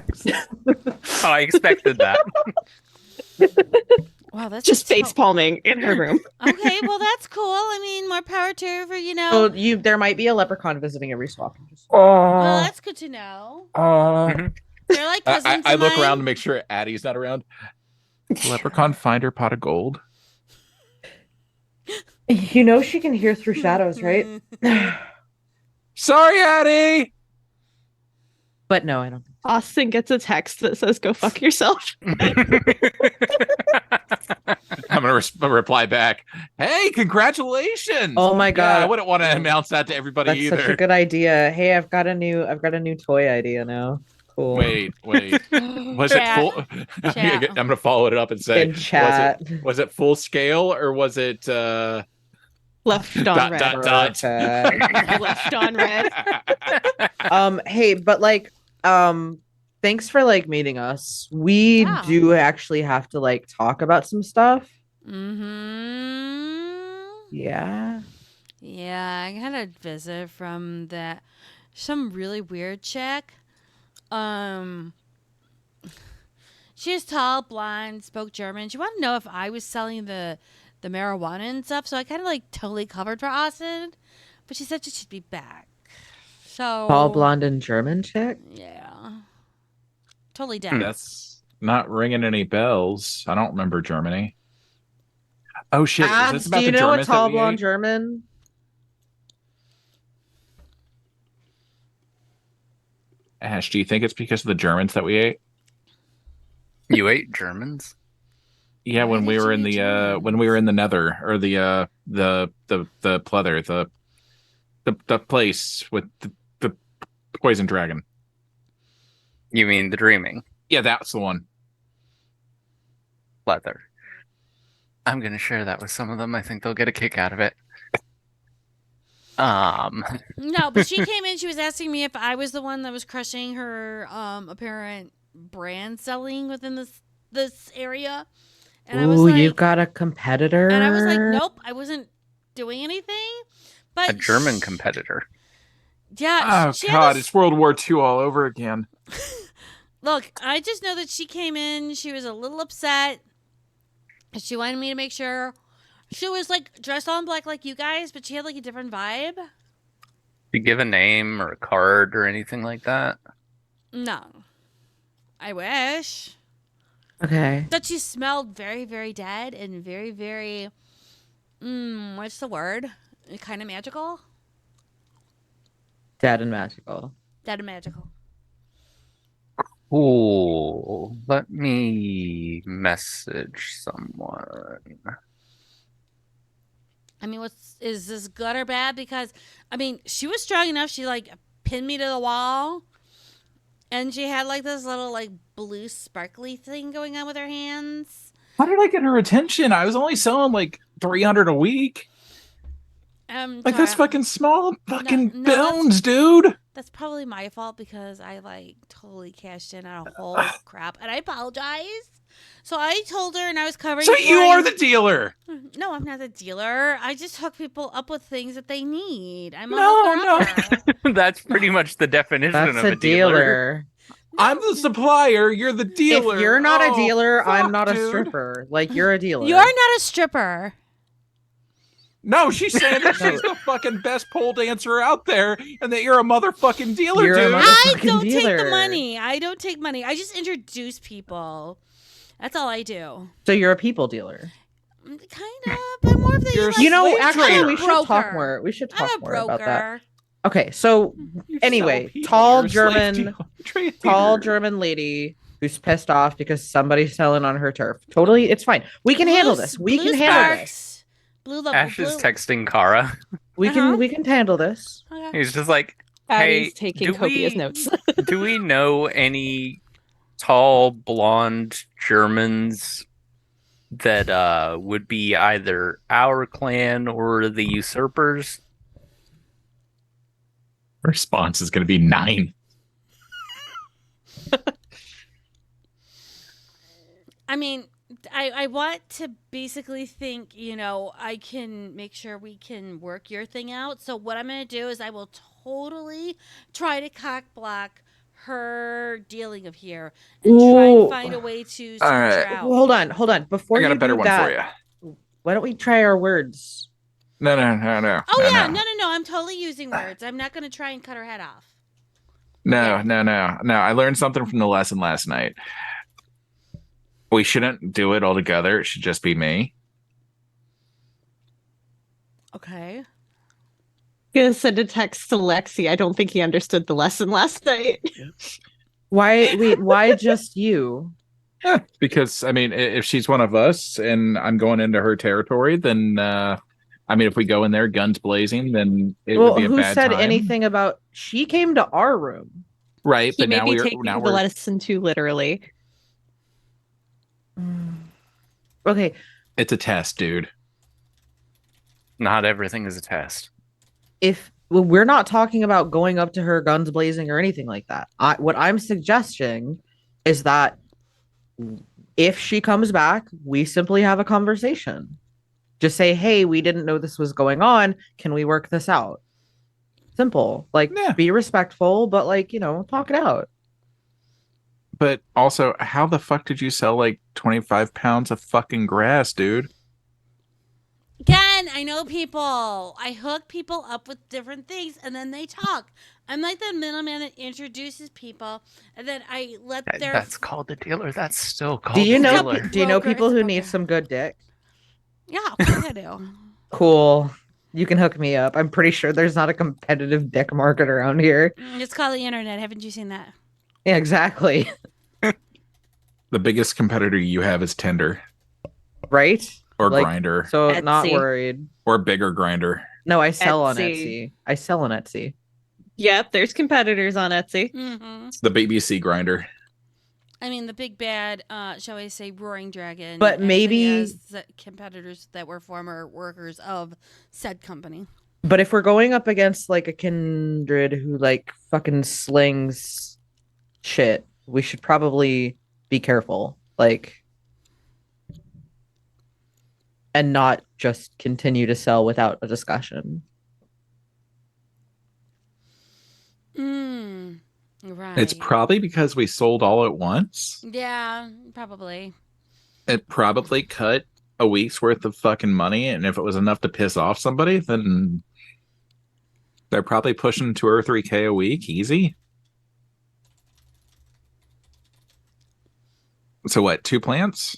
I expected that. Wow, that's Just so- face palming in her room. Okay, well that's cool. I mean, more power to her for So there might be a leprechaun visiting every so often. Well, that's good to know. Mhm. They're like cousins. I of look mine. around to make sure Addie's not around. Leprechaun find her pot of gold. You know she can hear through shadows, right? Sorry, Addie. But no, I don't. Austin gets a text that says, "Go fuck yourself." I'm gonna reply back. Hey, congratulations! Oh my Yeah, God. I wouldn't want to announce that to everybody That's either. such a good idea. Hey, I've got a new toy idea now. Cool. Wait. Was it Chat. full? Chat. I'm gonna follow it up and say, In chat. was it full scale or was it Left on dot red. dot dot? Perfect. Left on red. Hey, but like, thanks for like meeting us. We Yeah. do actually have to like talk about some stuff. Yeah. Yeah, I got a visit from some really weird chick. She was tall, blonde, spoke German. She wanted to know if I was selling the marijuana and stuff. So I kind of like totally covered for Austin, but she said she'd be back. So Tall, blonde, and German chick. Yeah, totally dead. That's not ringing any bells. I don't remember Germany. Oh shit! Is Abs, this about do you the know a Germans that tall, we blonde ate? German? Ash, do you think it's because of the Germans that we ate? You ate Germans? Yeah, Why when we did were you in eat the when we were in the Nether or the pleather, the place with the poison dragon. You mean the dreaming Yeah, that's the one. leather? I'm gonna share that with some of them. I think they'll get a kick out of it. No, but she came in. She was asking me if I was the one that was crushing her apparent brand selling within this area, and I was Ooh, like, you've got a competitor. and I was like, nope, I wasn't doing anything. But a German competitor. Yeah. Oh she had god, this- it's World War II all over again. Look, I just know that she came in. She was a little upset. She wanted me to make sure. She was like dressed all in black like you guys, but she had like a different vibe. You give a name or a card or anything like that? No. I wish. Okay. That she smelled very, very dead and very, very, what's the word? Kind of magical? Dead and magical. Dead and magical. Ooh, let me message someone. I mean, is this good or bad? Because, I mean, she was strong enough. She, like, pinned me to the wall. And she had, like, this little, like, blue sparkly thing going on with her hands. How did I get her attention? I was only selling like 300 a week. Like that's fucking small fucking no, that's- bones, dude. That's probably my fault because I, like, totally cashed in on a whole crap. And I apologize. So I told her and I was covering So for you her. are the dealer. No, I'm not the dealer. I just hook people up with things that they need. I'm a No, hooker-upper. That's pretty much the definition That's of a dealer. I'm the supplier. You're the dealer. If you're not Oh, a dealer, I'm fuck, not a dude. stripper. Like you're a dealer. You're not a stripper. No, she's saying that she's the fucking best pole dancer out there, and that you're a motherfucking dealer, You're a dude. mother- I fucking don't take the dealer. money. I don't take money. I just introduce people. That's all I do. So you're a people dealer. Kind of, but more of the. You're- like, You know, slave actually, trader. we should talk Broker. more. We should I'm talk a more about that. broker. Okay, so You anyway, sell people. tall You're a slave German- dealer. Trader. tall German lady who's pissed off because somebody's selling on her turf. Totally, it's fine. We can handle Blue- this. We blue can handle sparks. this. Blue level. Ash is blue. texting Kara. We Uh-huh. can handle this. Okay. He's just like, Addie's hey, taking copious notes. do we know any tall blonde Germans that would be either our clan or the usurpers? Response is going to be 9. I mean, I want to basically think, I can make sure we can work your thing out. So what I'm going to do is I will totally try to cock block her dealing of here and try Ooh. and find a way to All search right. her out. Hold on. Before I got you a better do one that, for you. why don't we try our words? No. Oh, yeah. No. I'm totally using words. I'm not going to try and cut her head off. No. I learned something from the lesson last night. We shouldn't do it all together. It should just be me. Okay. Gonna send a text to Lexi. I don't think he understood the lesson last night. Why just you? Because I mean, if she's one of us and I'm going into her territory, then I mean, if we go in there guns blazing, then it would be a Who bad said time. anything about she came to our room? Right, He but may now be we're taking now the we're lesson too literally. Okay, it's a test, dude. Not everything is a test. we're not talking about going up to her guns blazing or anything like that. What I'm suggesting is that if she comes back, we simply have a conversation. Just say, hey, we didn't know this was going on. Can we work this out? Simple. Like, Yeah. be respectful, but like, talk it out. But also, how the fuck did you sell like 25 pounds of fucking grass, dude? Again, I know people. I hook people up with different things, and then they talk. I'm like the middleman that introduces people, and then I let their. That's called the dealer. That's still called Do you the know? dealer. Do you know Broker, people it's who a need broker. some good dick? Yeah, of course I do. Cool. You can hook me up. I'm pretty sure there's not a competitive dick market around here. It's called the internet. Haven't you seen that? Yeah, exactly. The biggest competitor you have is Tinder Right? or Like, Grinder So not Etsy. worried. or bigger Grinder. No, I sell on Etsy. Etsy. I sell on Etsy. Yep, there's competitors on Etsy. Mm-hmm. It's the BBC Grinder. I mean, the big bad, shall I say, roaring dragon. But actually maybe- has competitors that were former workers of said company. But if we're going up against like a kindred who like fucking slings shit, we should probably be careful. Like, and not just continue to sell without a discussion. Right. It's probably because we sold all at once. Yeah, probably. It probably cut a week's worth of fucking money, and if it was enough to piss off somebody, then they're probably pushing 2 or 3K a week, easy. So what? 2 plants?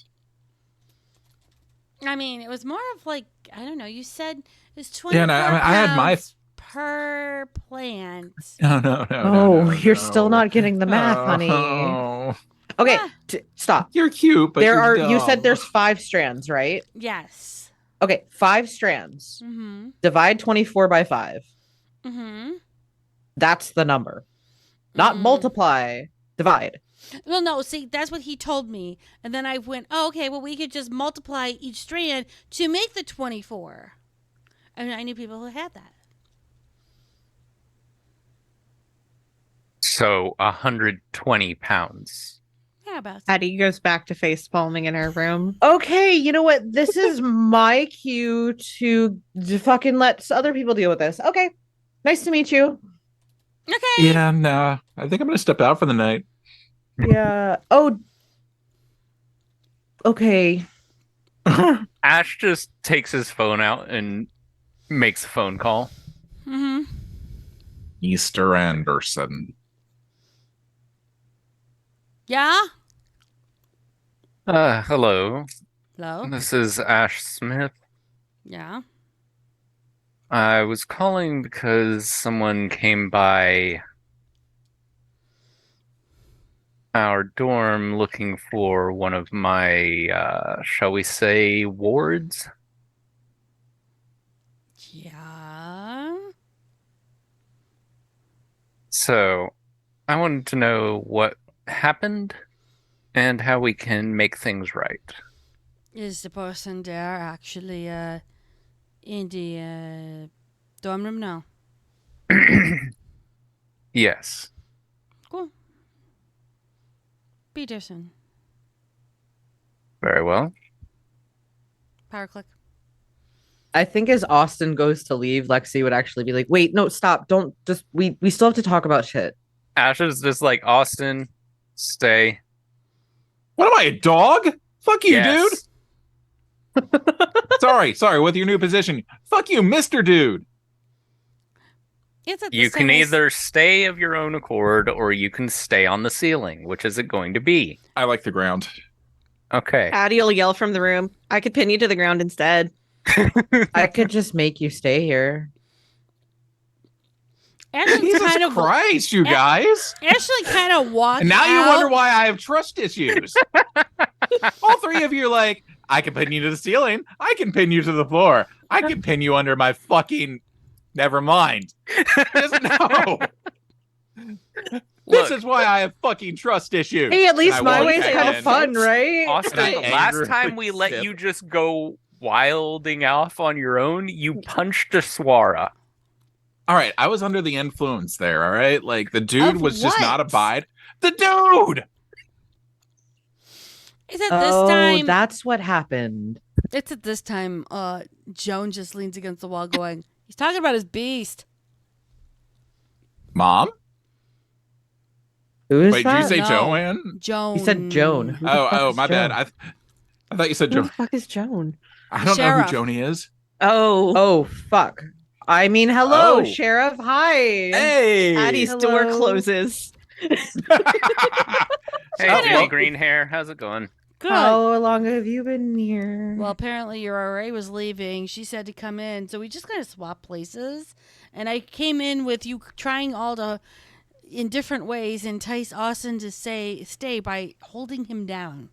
I mean, it was more of like, I don't know. You said it's 24 Yeah, no, I mean, I had my- pounds per plant. No. You're still not getting the math, honey. Oh, Okay, Ah. stop. you're cute, but You said there's 5 strands, right? Yes. Okay, 5 strands. Mm-hmm. Divide 24 by 5. Mm-hmm. That's the number. Not multiply, divide. Well, no, see, that's what he told me. And then I went, oh, okay, well, we could just multiply each strand to make the 24. And I knew people who had that. So 120 pounds. Yeah, about Addie goes back to face palming in her room. Okay, you know what? This is my cue to fucking let other people deal with this. Okay, nice to meet you. Okay. Yeah, no. I think I'm gonna step out for the night. Yeah. Oh. Okay. Ash just takes his phone out and makes a phone call. Mm-hmm. Easter Anderson. Yeah? Hello. Hello? This is Ash Smith. Yeah. I was calling because someone came by our dorm looking for one of my, shall we say, wards? Yeah. So, I wanted to know what happened and how we can make things right. Is the person there actually in the dorm room now? Yes. Cool. Peterson. Very well. Power click. I think as Austin goes to leave, Lexi would actually be like, "Wait, no, stop! Don't just we still have to talk about shit." Ash is just like, Austin, stay. What am I, a dog? Fuck you, Yes. dude. Sorry, with your new position. Fuck you, Mr. Dude. It's at the You same can as- either stay of your own accord or you can stay on the ceiling. Which is it going to be? I like the ground. Okay. Addie will yell from the room. I could pin you to the ground instead. I could just make you stay here. Ashley Jesus kind of Christ, you guys! Ashley kind of walked And now you out. wonder why I have trust issues. All three of you are like, I can pin you to the ceiling. I can pin you to the floor. I can pin you under my fucking. Never mind. Just no. This Look, is why I have fucking trust issues. Hey, at And least I my won't way's check kind of in. fun, right? Austin, And I the last angrily time we let sip. you just go wilding off on your own, you punched a Swara. All right, I was under the influence there. All right, like the dude Of was just not what? abide. The dude. It's at this time. That's what happened. It's at this time. Joan just leans against the wall, going, "He's talking about his beast." Mom. Who is Wait, that? did you say No. Joanne? Joan. He said Joan. Who the fuck Oh, is my Joan? bad. I thought you said Who the Joan. fuck is Joan? I don't know Sheriff. who Joni is. Oh, Oh fuck. I mean, hello, Oh. Sheriff. Hi. Hey. Addie's door Hello. closes. Hey, Oh, Jenny well- Green Hair, how's it going? Good. How long have you been here? Well, apparently your RA was leaving. She said to come in, so we just kind of swapped places. And I came in with you trying all to, in different ways, entice Austin to stay by holding him down.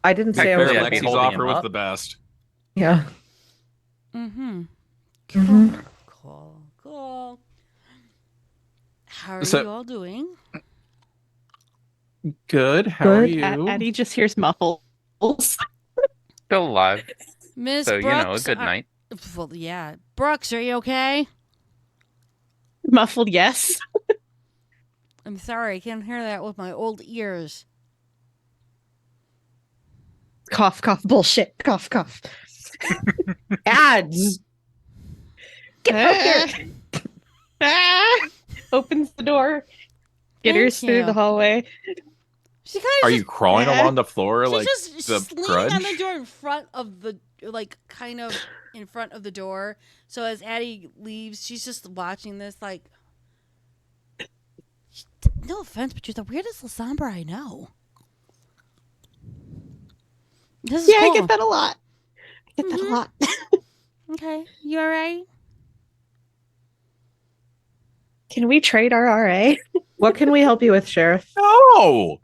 I didn't say I was. Fair, Lexi's be holding offer him was up. the best. Yeah. Mm-hmm. Mhm. Cool. How are So- you all doing? Good. How are Good. you? Addie just hears muffles. Still alive, Miss so Brooks. you know, a good night. Well, yeah. Brooks, are you okay? Muffled, yes. I'm sorry, I can't hear that with my old ears. Cough, cough, bullshit. Cough, cough. Ads. Get out here. Opens the door. Gitters Thank through you. the hallway. She kind Are of you crawling along the floor she's like just the she's leaning on the grudge? door in front of the kind of in front of the door. So as Addie leaves, she's just watching this like. No offense, but you're the weirdest Lasombra I know. This is Yeah, cool. I get that a lot. I get that Mhm. a lot. Okay, you all right? Can we trade our RA? What can we help you with, Sheriff? No.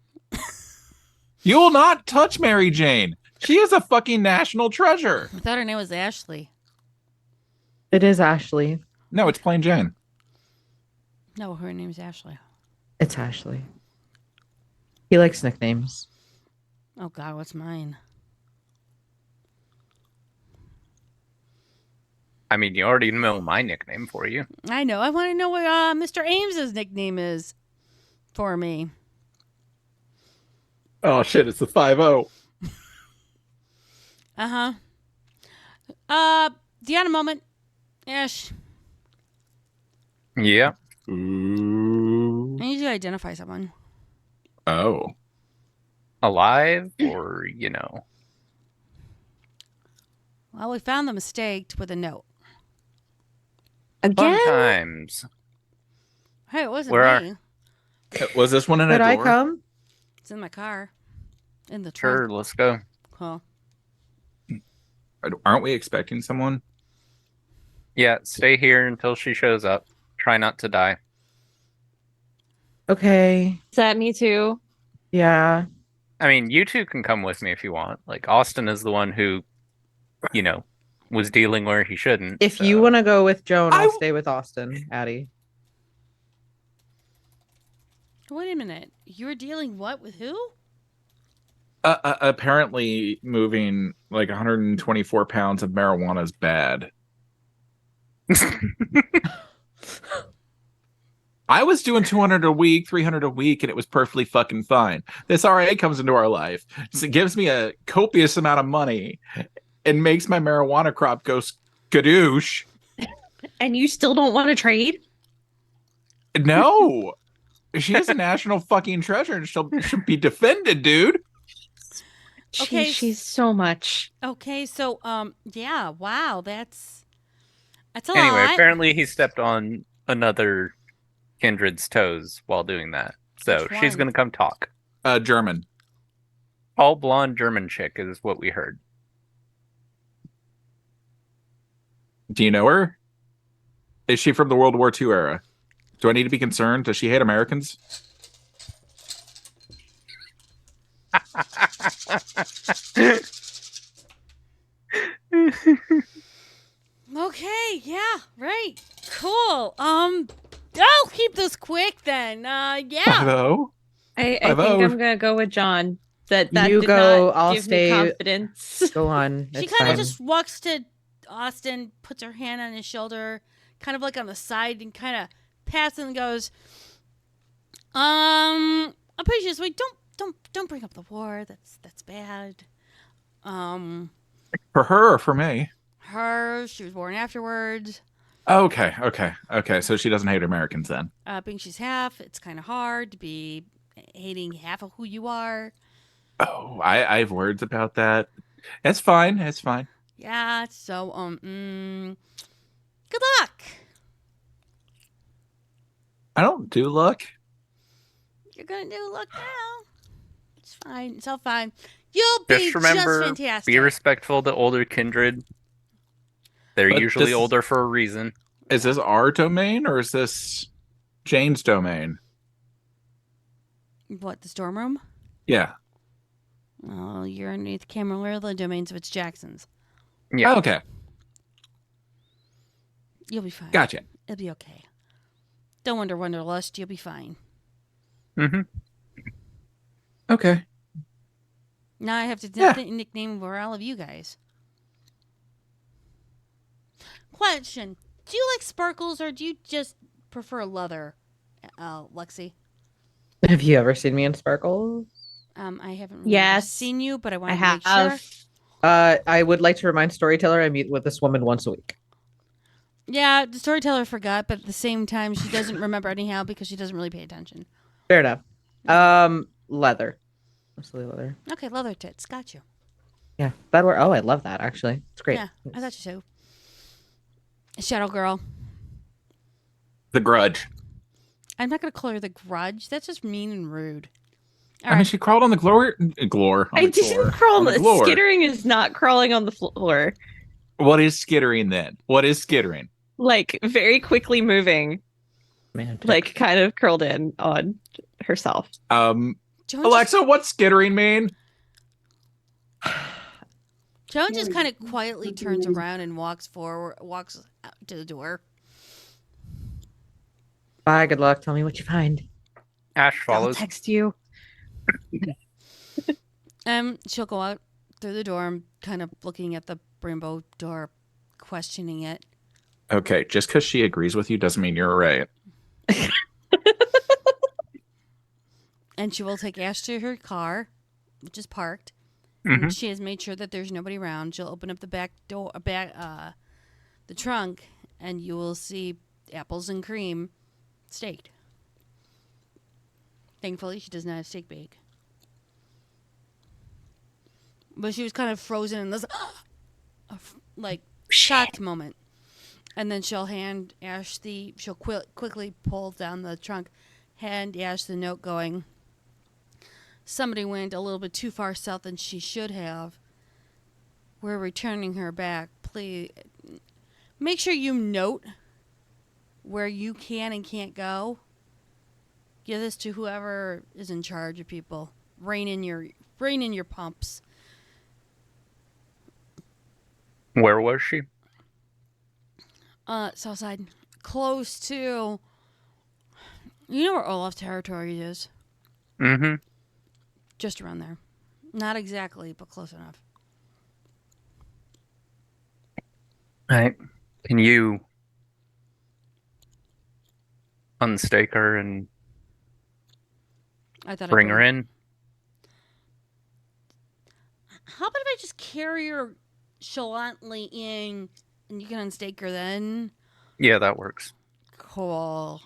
You will not touch Mary Jane. She is a fucking national treasure. I thought her name was Ashley. It is Ashley. No, it's plain Jane. No, her name's Ashley. It's Ashley. He likes nicknames. Oh God, what's mine? I mean, you already know my nickname for you. I know. I want to know what Mr. Ames's nickname is for me. Oh shit, it's the 5-0. Uh-huh. Do you have a moment? Ash, Yeah. Ooh. I need you to identify someone. Oh. Alive or, you know. Well, we found the mistake with a note. Fun Again? times. Hey, it wasn't Where me. Was this one in a Could I door? come? It's in my car. In the Sure, trunk. let's go. Cool. Aren't we expecting someone? Yeah, stay here until she shows up. Try not to die. Okay. Is that me too? Yeah. I mean, you two can come with me if you want. Like, Austin is the one who, you know, was dealing where he shouldn't. If so- you want to go with Joan, I'll I- stay with Austin, Addie. Wait a minute. You were dealing what with who? Apparently, moving like 124 pounds of marijuana is bad. I was doing 200 a week, 300 a week, and it was perfectly fucking fine. This RA comes into our life. So it gives me a copious amount of money and makes my marijuana crop go skadoosh. And you still don't want to trade? No. She is a national fucking treasure and she'll be defended, dude. Okay, She's so much. Okay, so yeah, wow, that's a Anyway, lot. apparently he stepped on another kindred's toes while doing that. So Which she's one? going to come talk. German. All blonde German chick is what we heard. Do you know her? Is she from the World War II era? Do I need to be concerned? Does she hate Americans? Okay, yeah, right. Cool. I'll keep this quick then. Yeah. 5-0? I I think vote. I'm gonna go with John. That You did go, not I'll give stay- me confidence. Go on. She It's kind of fine. just walks to Austin, puts her hand on his shoulder, kind of like on the side, and kind of pats him and goes, I'm pretty sure. Wait, don't bring up the war. That's bad. For her or for me? She was born afterwards. Okay. So she doesn't hate Americans then. Being she's half, it's kind of hard to be hating half of who you are. Oh, I have words about that. It's fine. It's fine. Yeah. So good luck. I don't do luck. You're gonna do luck now. It's fine. It's all fine. You'll be Just remember, fantastic. be respectful to older kindred. They're But usually this- older for a reason. Is this our domain or is this Jane's domain? What, the storm room? Yeah. Oh, you're underneath Camarilla domains of it's Jackson's. Yeah. Okay. You'll be fine. Gotcha. It'll be okay. Don't wonder Wanderlust. You'll be fine. Mm-hmm. Okay. Now I have to Yeah. nickname for all of you guys. Question: do you like sparkles or do you just prefer leather, Lexi? Have you ever seen me in sparkles? I haven't really Yes. seen you, but I want I to make have. sure. I would like to remind Storyteller I meet with this woman once a week. Yeah, the storyteller forgot, but at the same time, she doesn't remember anyhow because she doesn't really pay attention. Fair enough. Leather. Mostly leather. Okay, leather tits. Got you. Yeah, that were. Oh, I love that actually. It's great. Yeah, I thought you so. Shadow Girl. The Grudge. I'm not going to call her the Grudge. That's just mean and rude. All I mean, right. she crawled on the glory. Glore. on I the didn't floor. crawl. On the floor. Skittering is not crawling on the floor. What is skittering then? What is skittering? Like very quickly moving, Man, like kind of curled in on herself. Joan Alexa, what's skittering mean? Joan just kind of quietly turns around and walks out to the door. bye. Good luck. Tell me what you find. Ash I'll follows. text you. She'll go out through the door, kind of looking at the rainbow door, questioning it. Okay, just because she agrees with you doesn't mean you're right. And she will take Ash to her car, which is parked. Mhm. And she has made sure that there's nobody around. She'll open up the back door, the trunk, and you will see apples and cream staked. Thankfully, she does not have steak bake. But she was kind of frozen in this, shocked moment. And then she'll hand Ash she'll quickly pull down the trunk, hand Ash the note going, somebody went a little bit too far south than she should have. We're returning her back. Please make sure you note where you can and can't go. Give this to whoever is in charge of people. Rein in your pumps. Where was she? Southside, close to. You know where Olaf territory is? Mm-hmm. Just around there. Not exactly, but close enough. Right. Can you unstake her and I thought bring I her in? How about if I just carry her chalantly in, and you can unstake her then? Yeah, that works. Cool.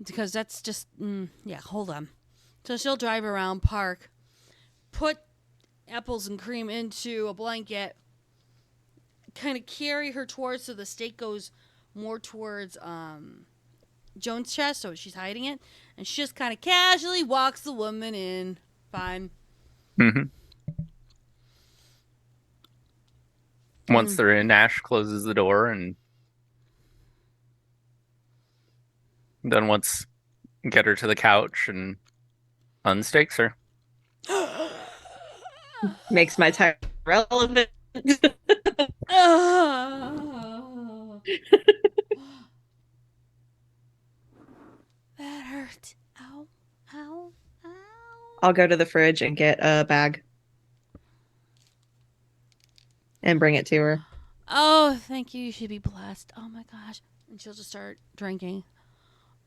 Because that's just yeah. Hold on. So she'll drive around, park, put apples and cream into a blanket, kind of carry her towards so the stake goes more towards Joan's chest, so she's hiding it, and she just kind of casually walks the woman in. Fine. Mm-hmm. Once they're in, Ash closes the door, and then once get her to the couch and unstakes her. Makes my time relevant. Oh. That hurt. Ow, ow, ow. I'll go to the fridge and get a bag and bring it to her. Oh, thank you. You should be blessed. Oh my gosh. And she'll just start drinking.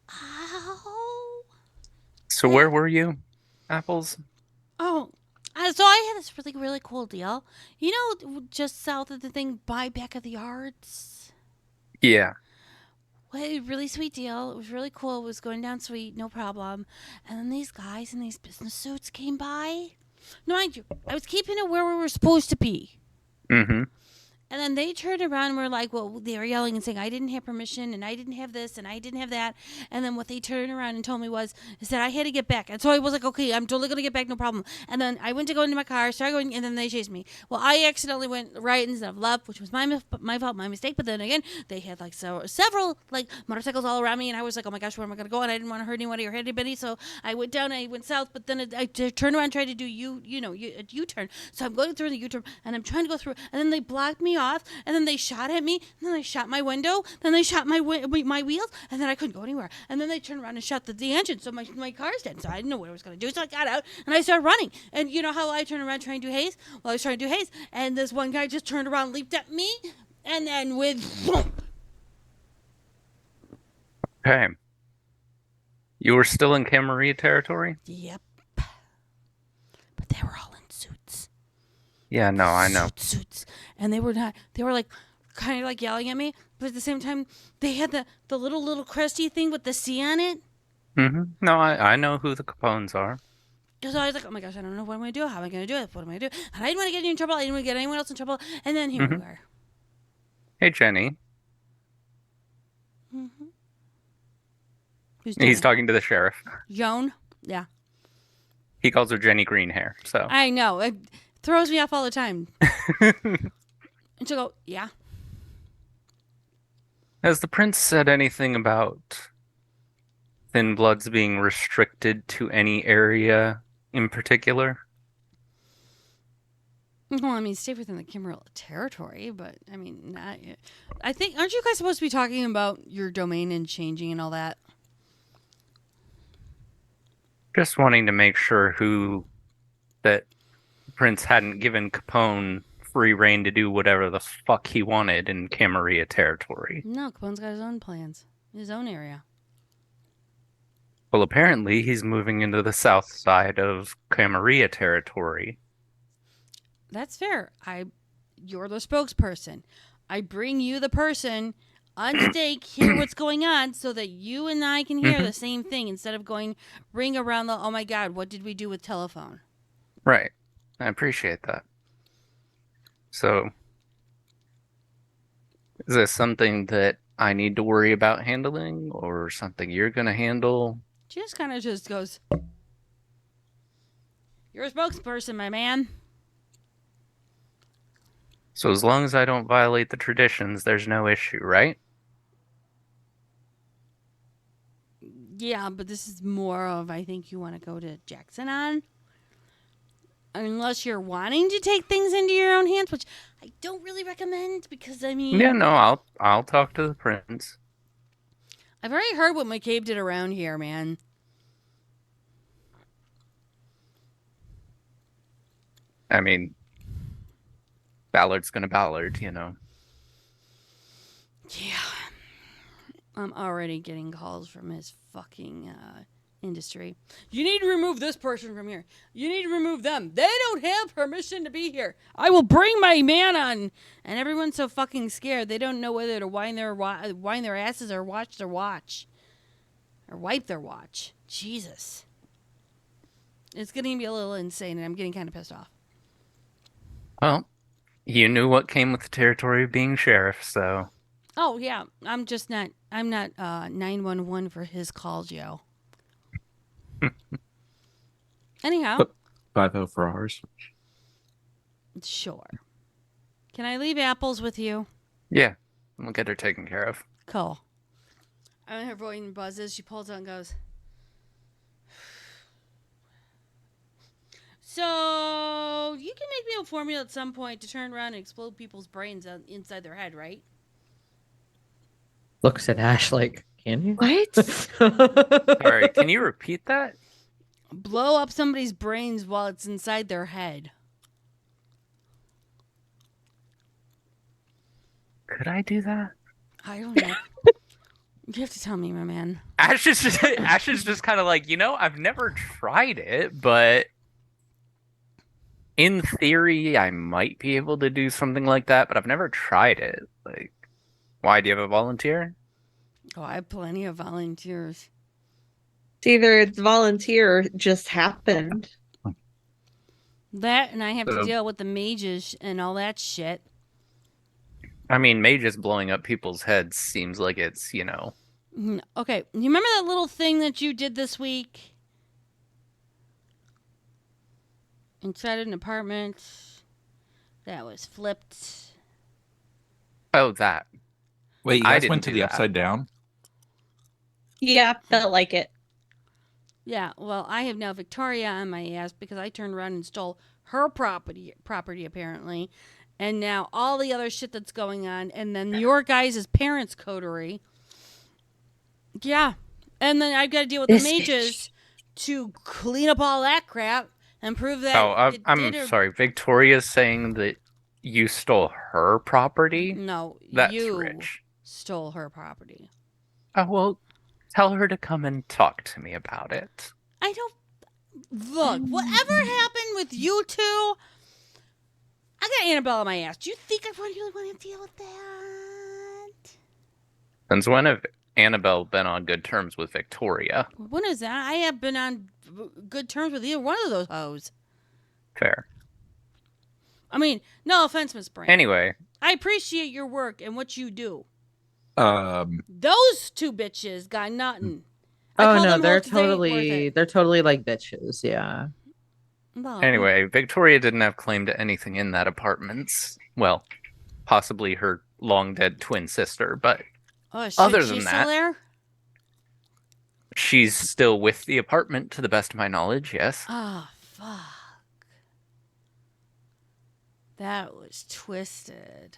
Ow. So where were you, Apples? Oh, so I had this really, really cool deal. You know, just south of the thing by back of the yards. Yeah. Well, a really sweet deal. It was really cool. It was going down sweet, no problem. And then these guys in these business suits came by. No, mind you, I was keeping it where we were supposed to be. Mm-hmm. And then they turned around and were like, well, they were yelling and saying, I didn't have permission and I didn't have this and I didn't have that. And then what they turned around and told me is that I had to get back. And so I was like, okay, I'm totally going to get back, no problem. And then I went to go into my car, started going, and then they chased me. Well, I accidentally went right instead of left, which was my fault, my mistake. But then again, they had like several like motorcycles all around me. And I was like, oh my gosh, where am I going to go? And I didn't want to hurt anybody or hit anybody. So I went down, I went south, but then I turned around and tried to do a U-turn. So I'm going through the U-turn and I'm trying to go through. And then they blocked me off. And then they shot at me, and then they shot my window, then they shot my wheels, and then I couldn't go anywhere. And then they turned around and shot the engine, so my car's dead. So I didn't know what I was going to do, so I got out, and I started running. And you know how I turned around trying to do haze? Well, I was trying to do haze, and this one guy just turned around, leaped at me, and then boom. Okay. You were still in Camarilla territory? Yep. But they were all in suits. Yeah, no, I know. Suits. And they were like kind of like yelling at me, but at the same time they had the little cresty thing with the C on it. Mm-hmm. No, I know who the Capones are. So I was like, oh my gosh, I don't know what I'm going to do. How am I going to do it? What am I going to do? And I didn't want to get you in trouble. I didn't want to get anyone else in trouble. And then here we were. Hey, Jenny. Mm-hmm. Who's He's talking to the sheriff. Joan? Yeah. He calls her Jenny Greenhair, so. I know. It throws me off all the time. And she'll go, yeah. Has the prince said anything about Thin Bloods being restricted to any area in particular? Well, I mean, stay within the Camarilla territory, but I mean, I think, aren't you guys supposed to be talking about your domain and changing and all that? Just wanting to make sure that Prince hadn't given Capone free reign to do whatever the fuck he wanted in Camarilla territory. No, Capone's got his own plans, his own area. Well, apparently he's moving into the south side of Camarilla territory. That's fair. You're the spokesperson. I bring you the person on stake, hear what's going on, so that you and I can hear the same thing instead of going ring around the, oh my God, what did we do with telephone? Right. I appreciate that. So, is this something that I need to worry about handling, or something you're going to handle? She just kind of just goes, you're a spokesperson, my man. So as long as I don't violate the traditions, there's no issue, right? Yeah, but this is more of, I think you want to go to Jackson on. Unless you're wanting to take things into your own hands, which I don't really recommend because, I mean... Yeah, no, I'll talk to the prince. I've already heard what McCabe did around here, man. I mean, Ballard's gonna Ballard, you know. Yeah. I'm already getting calls from his fucking industry. You need to remove this person from here. You need to remove them. They don't have permission to be here. I will bring my man on. And everyone's so fucking scared. They don't know whether to wind their asses or watch their watch. Or wipe their watch. Jesus. It's getting to be a little insane, and I'm getting kind of pissed off. Well, you knew what came with the territory of being sheriff, so... Oh, yeah. I'm not 911 for his calls, yo. Anyhow. 50 for ours. Sure. Can I leave Apples with you? Yeah, we'll get her taken care of. Cool. And her voice buzzes. She pulls out and goes. So you can make me a formula at some point to turn around and explode people's brains inside their head, right? Looks at Ash like, can you? What? Sorry, can you repeat that? Blow up somebody's brains while it's inside their head. Could I do that? I don't know. You have to tell me, my man. Ash is just kind of like, I've never tried it, but in theory, I might be able to do something like that, but I've never tried it. Like, why do you have a volunteer? Oh, I have plenty of volunteers. It's either it's volunteer or just happened. That and I have to deal with the mages and all that shit. I mean, mages blowing up people's heads seems like it's, Okay, you remember that little thing that you did this week? Inside an apartment that was flipped. Oh, that. Wait, you I guys didn't went to do the that. upside down? Yeah, felt like it. Yeah, well, I have now Victoria on my ass because I turned around and stole her property apparently. And now all the other shit that's going on. And then your guys' parents' coterie. Yeah. And then I've got to deal with the mages to clean up all that crap and prove that. I'm sorry. Victoria's saying that you stole her property? No, That's you rich. stole her property. Oh, well, tell her to come and talk to me about it. I don't. Look, whatever happened with you two, I got Annabelle on my ass. Do you think I really want to deal with that? Since when have Annabelle been on good terms with Victoria? When is that? I have been on good terms with either one of those hoes. Fair. I mean, no offense, Miss Brand. Anyway. I appreciate your work and what you do. Those two bitches got nothing. Oh no, they're totally like bitches, yeah. Well, Anyway, Victoria didn't have claim to anything in that apartment. Well, possibly her long dead twin sister, but other than that, there? she's still with the apartment to the best of my knowledge, yes. Oh, fuck. That was twisted.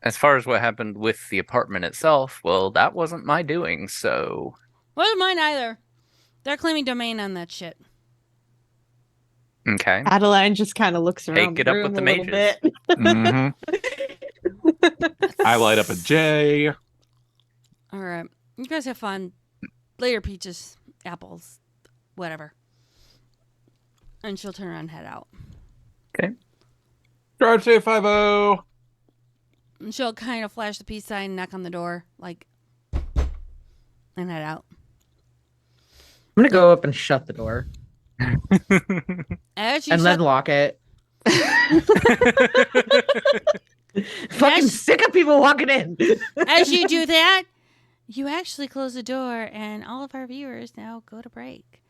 As far as what happened with the apartment itself, well, that wasn't my doing, so... Wasn't mine either. They're claiming domain on that shit. Okay. Adeline just kind of looks around. Take it up with the mages. Bit. Mm-hmm. I light up a J. All right. You guys have fun. Later, peaches, apples, whatever. And she'll turn around and head out. Okay. Drive safe 50. And she'll kind of flash the peace sign, knock on the door, like, and head out. I'm gonna go up and shut the door. As you and then lock it. Fucking sick of people walking in. As you do that, you actually close the door, and all of our viewers now go to break.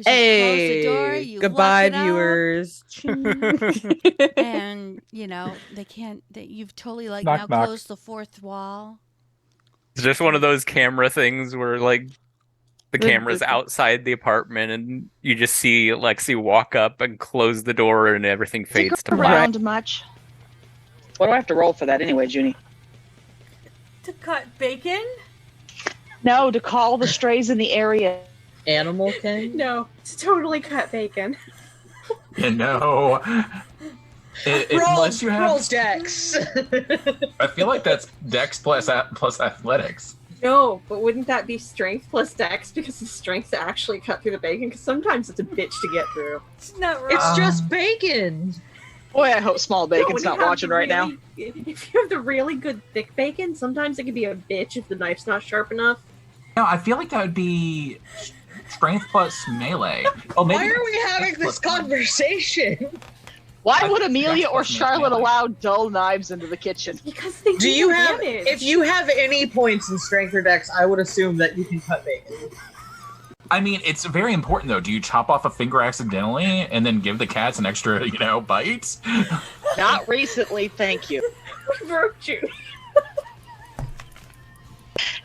Hey, you close the door, you goodbye, lock it viewers. and they can't. You've totally Knock, now knock. closed the fourth wall. It's just one of those camera things where, like, the camera's outside the apartment, and you just see Lexi walk up and close the door, and everything fades to black. Around much. What do I have to roll for that anyway, Junie? To cut bacon? No, to call the strays in the area. Animal King? No, to totally cut bacon. No. Unless you have... roll Dex. I feel like that's Dex plus athletics. No, but wouldn't that be strength plus Dex because the strength to actually cut through the bacon? Because sometimes it's a bitch to get through. It's not right. It's just bacon. Boy, I hope Small Bacon's No, not when you have watching the right now. If you have the really good thick bacon, sometimes it can be a bitch if the knife's not sharp enough. No, I feel like that would be strength plus melee. Oh, maybe Why are we having this conversation? Why would Amelia or Dex plus Charlotte melee. allow dull knives into the kitchen? Because they Do you have? damage. If you have any points in strength or dex, I would assume that you can cut bacon. I mean, it's very important though. Do you chop off a finger accidentally and then give the cats an extra, bite? Not recently, thank you. We broke Judy.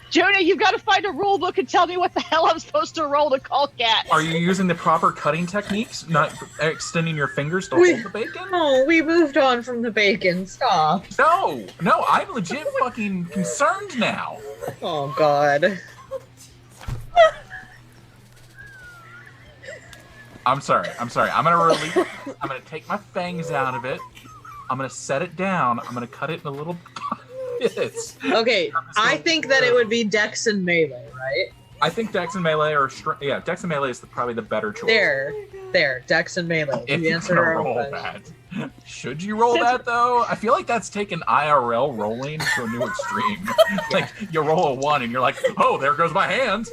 Jonah, you've got to find a rule book and tell me what the hell I'm supposed to roll to call cat. Are you using the proper cutting techniques? Not extending your fingers to hold the bacon? Oh, we moved on from the bacon. Stop. No, I'm legit fucking concerned now. Oh God. I'm sorry. I'm gonna I'm gonna take my fangs out of it. I'm gonna set it down. I'm gonna cut it in a little bits. Okay, I think that it would be Dex and Melee, right? I think Dex and Melee are Dex and Melee is probably the better choice. There, Dex and Melee. If You you're answered gonna our own roll question. that, should you roll that though? I feel like that's taken IRL rolling to a new extreme. Like you roll a 1 and you're like, oh, there goes my hand.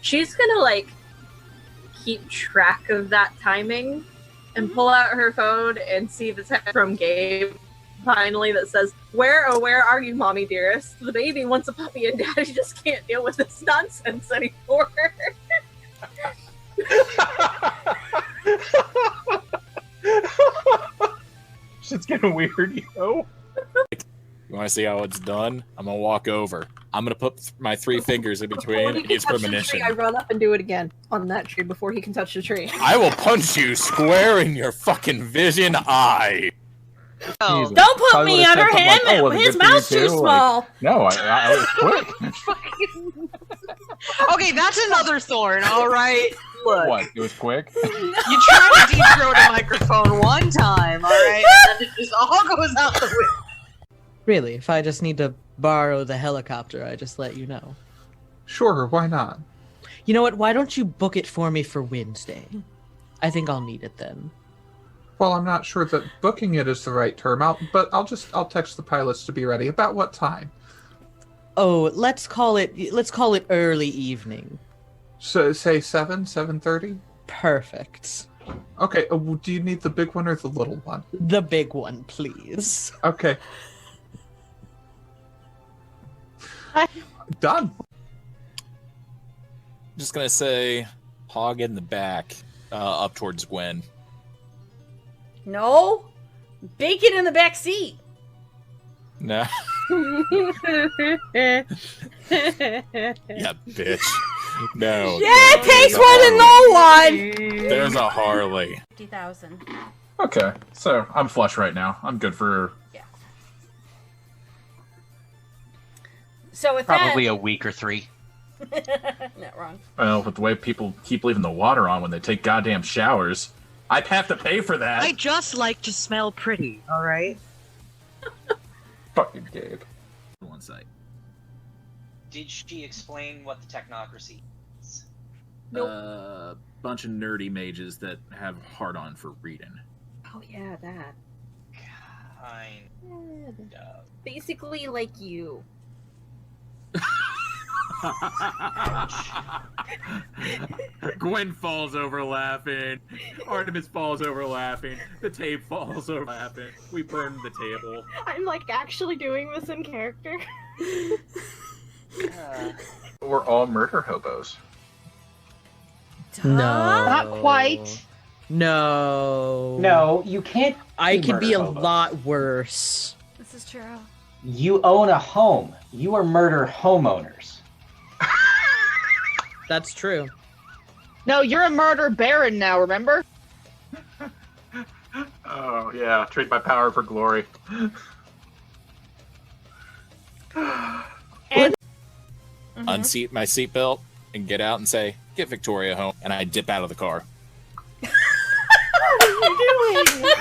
She's gonna like keep track of that timing and pull out her phone and see the text from Gabe finally that says, where are you, mommy dearest? The baby wants a puppy and daddy just can't deal with this nonsense anymore. Shit's getting weird, yo. You want to see how it's done? I'm gonna walk over. I'm gonna put my 3 fingers in between and use premonition. I run up and do it again on that tree before he can touch the tree. I will punch you square in your fucking vision eye. Oh. Jesus. Don't put Probably me would've under said him. something like, oh, was it His good for you mouth's too too? small. Like, no, I was quick. Okay, that's another thorn, all right? Look, What? It was quick? you try to deep throat a microphone one time, all right? And then it just all goes out the window. Really, if I just need to borrow the helicopter, I just let you know. Sure, why not? You know what? Why don't you book it for me for Wednesday? I think I'll need it then. Well, I'm not sure that booking it is the right term. I'll text the pilots to be ready. About what time? Oh, let's call it early evening. So say 7:30. Perfect. Okay. Do you need the big one or the little one? The big one, please. Okay. Done. Just gonna say, hog in the back, up towards Gwen. No, bacon in the back seat. No. Yeah, bitch. No. Yeah, it takes one to know one. There's a Harley. 50,000. Okay, so I'm flush right now. I'm good for So with probably a week or 3. Not wrong. Well, with the way people keep leaving the water on when they take goddamn showers, I'd have to pay for that. I just like to smell pretty, all right? Fucking Gabe. One site. Did she explain what the technocracy is? Nope. Bunch of nerdy mages that have hard on for reading. Oh yeah, that. Kind of. Basically like you. Gwen falls over laughing. Artemis falls over laughing. The tape falls over laughing. We burn the table. I'm like actually doing this in character. We're all murder hobos. No. Not quite. No. No, you can't. I be could be a murder hobos. lot worse. This is true. You own a home. You are murder homeowners. That's true. No, you're a murder baron now, remember? Oh, yeah. Trade my power for glory. Unseat my seatbelt and get out and say, "Get Victoria home," and I dip out of the car. What are you doing?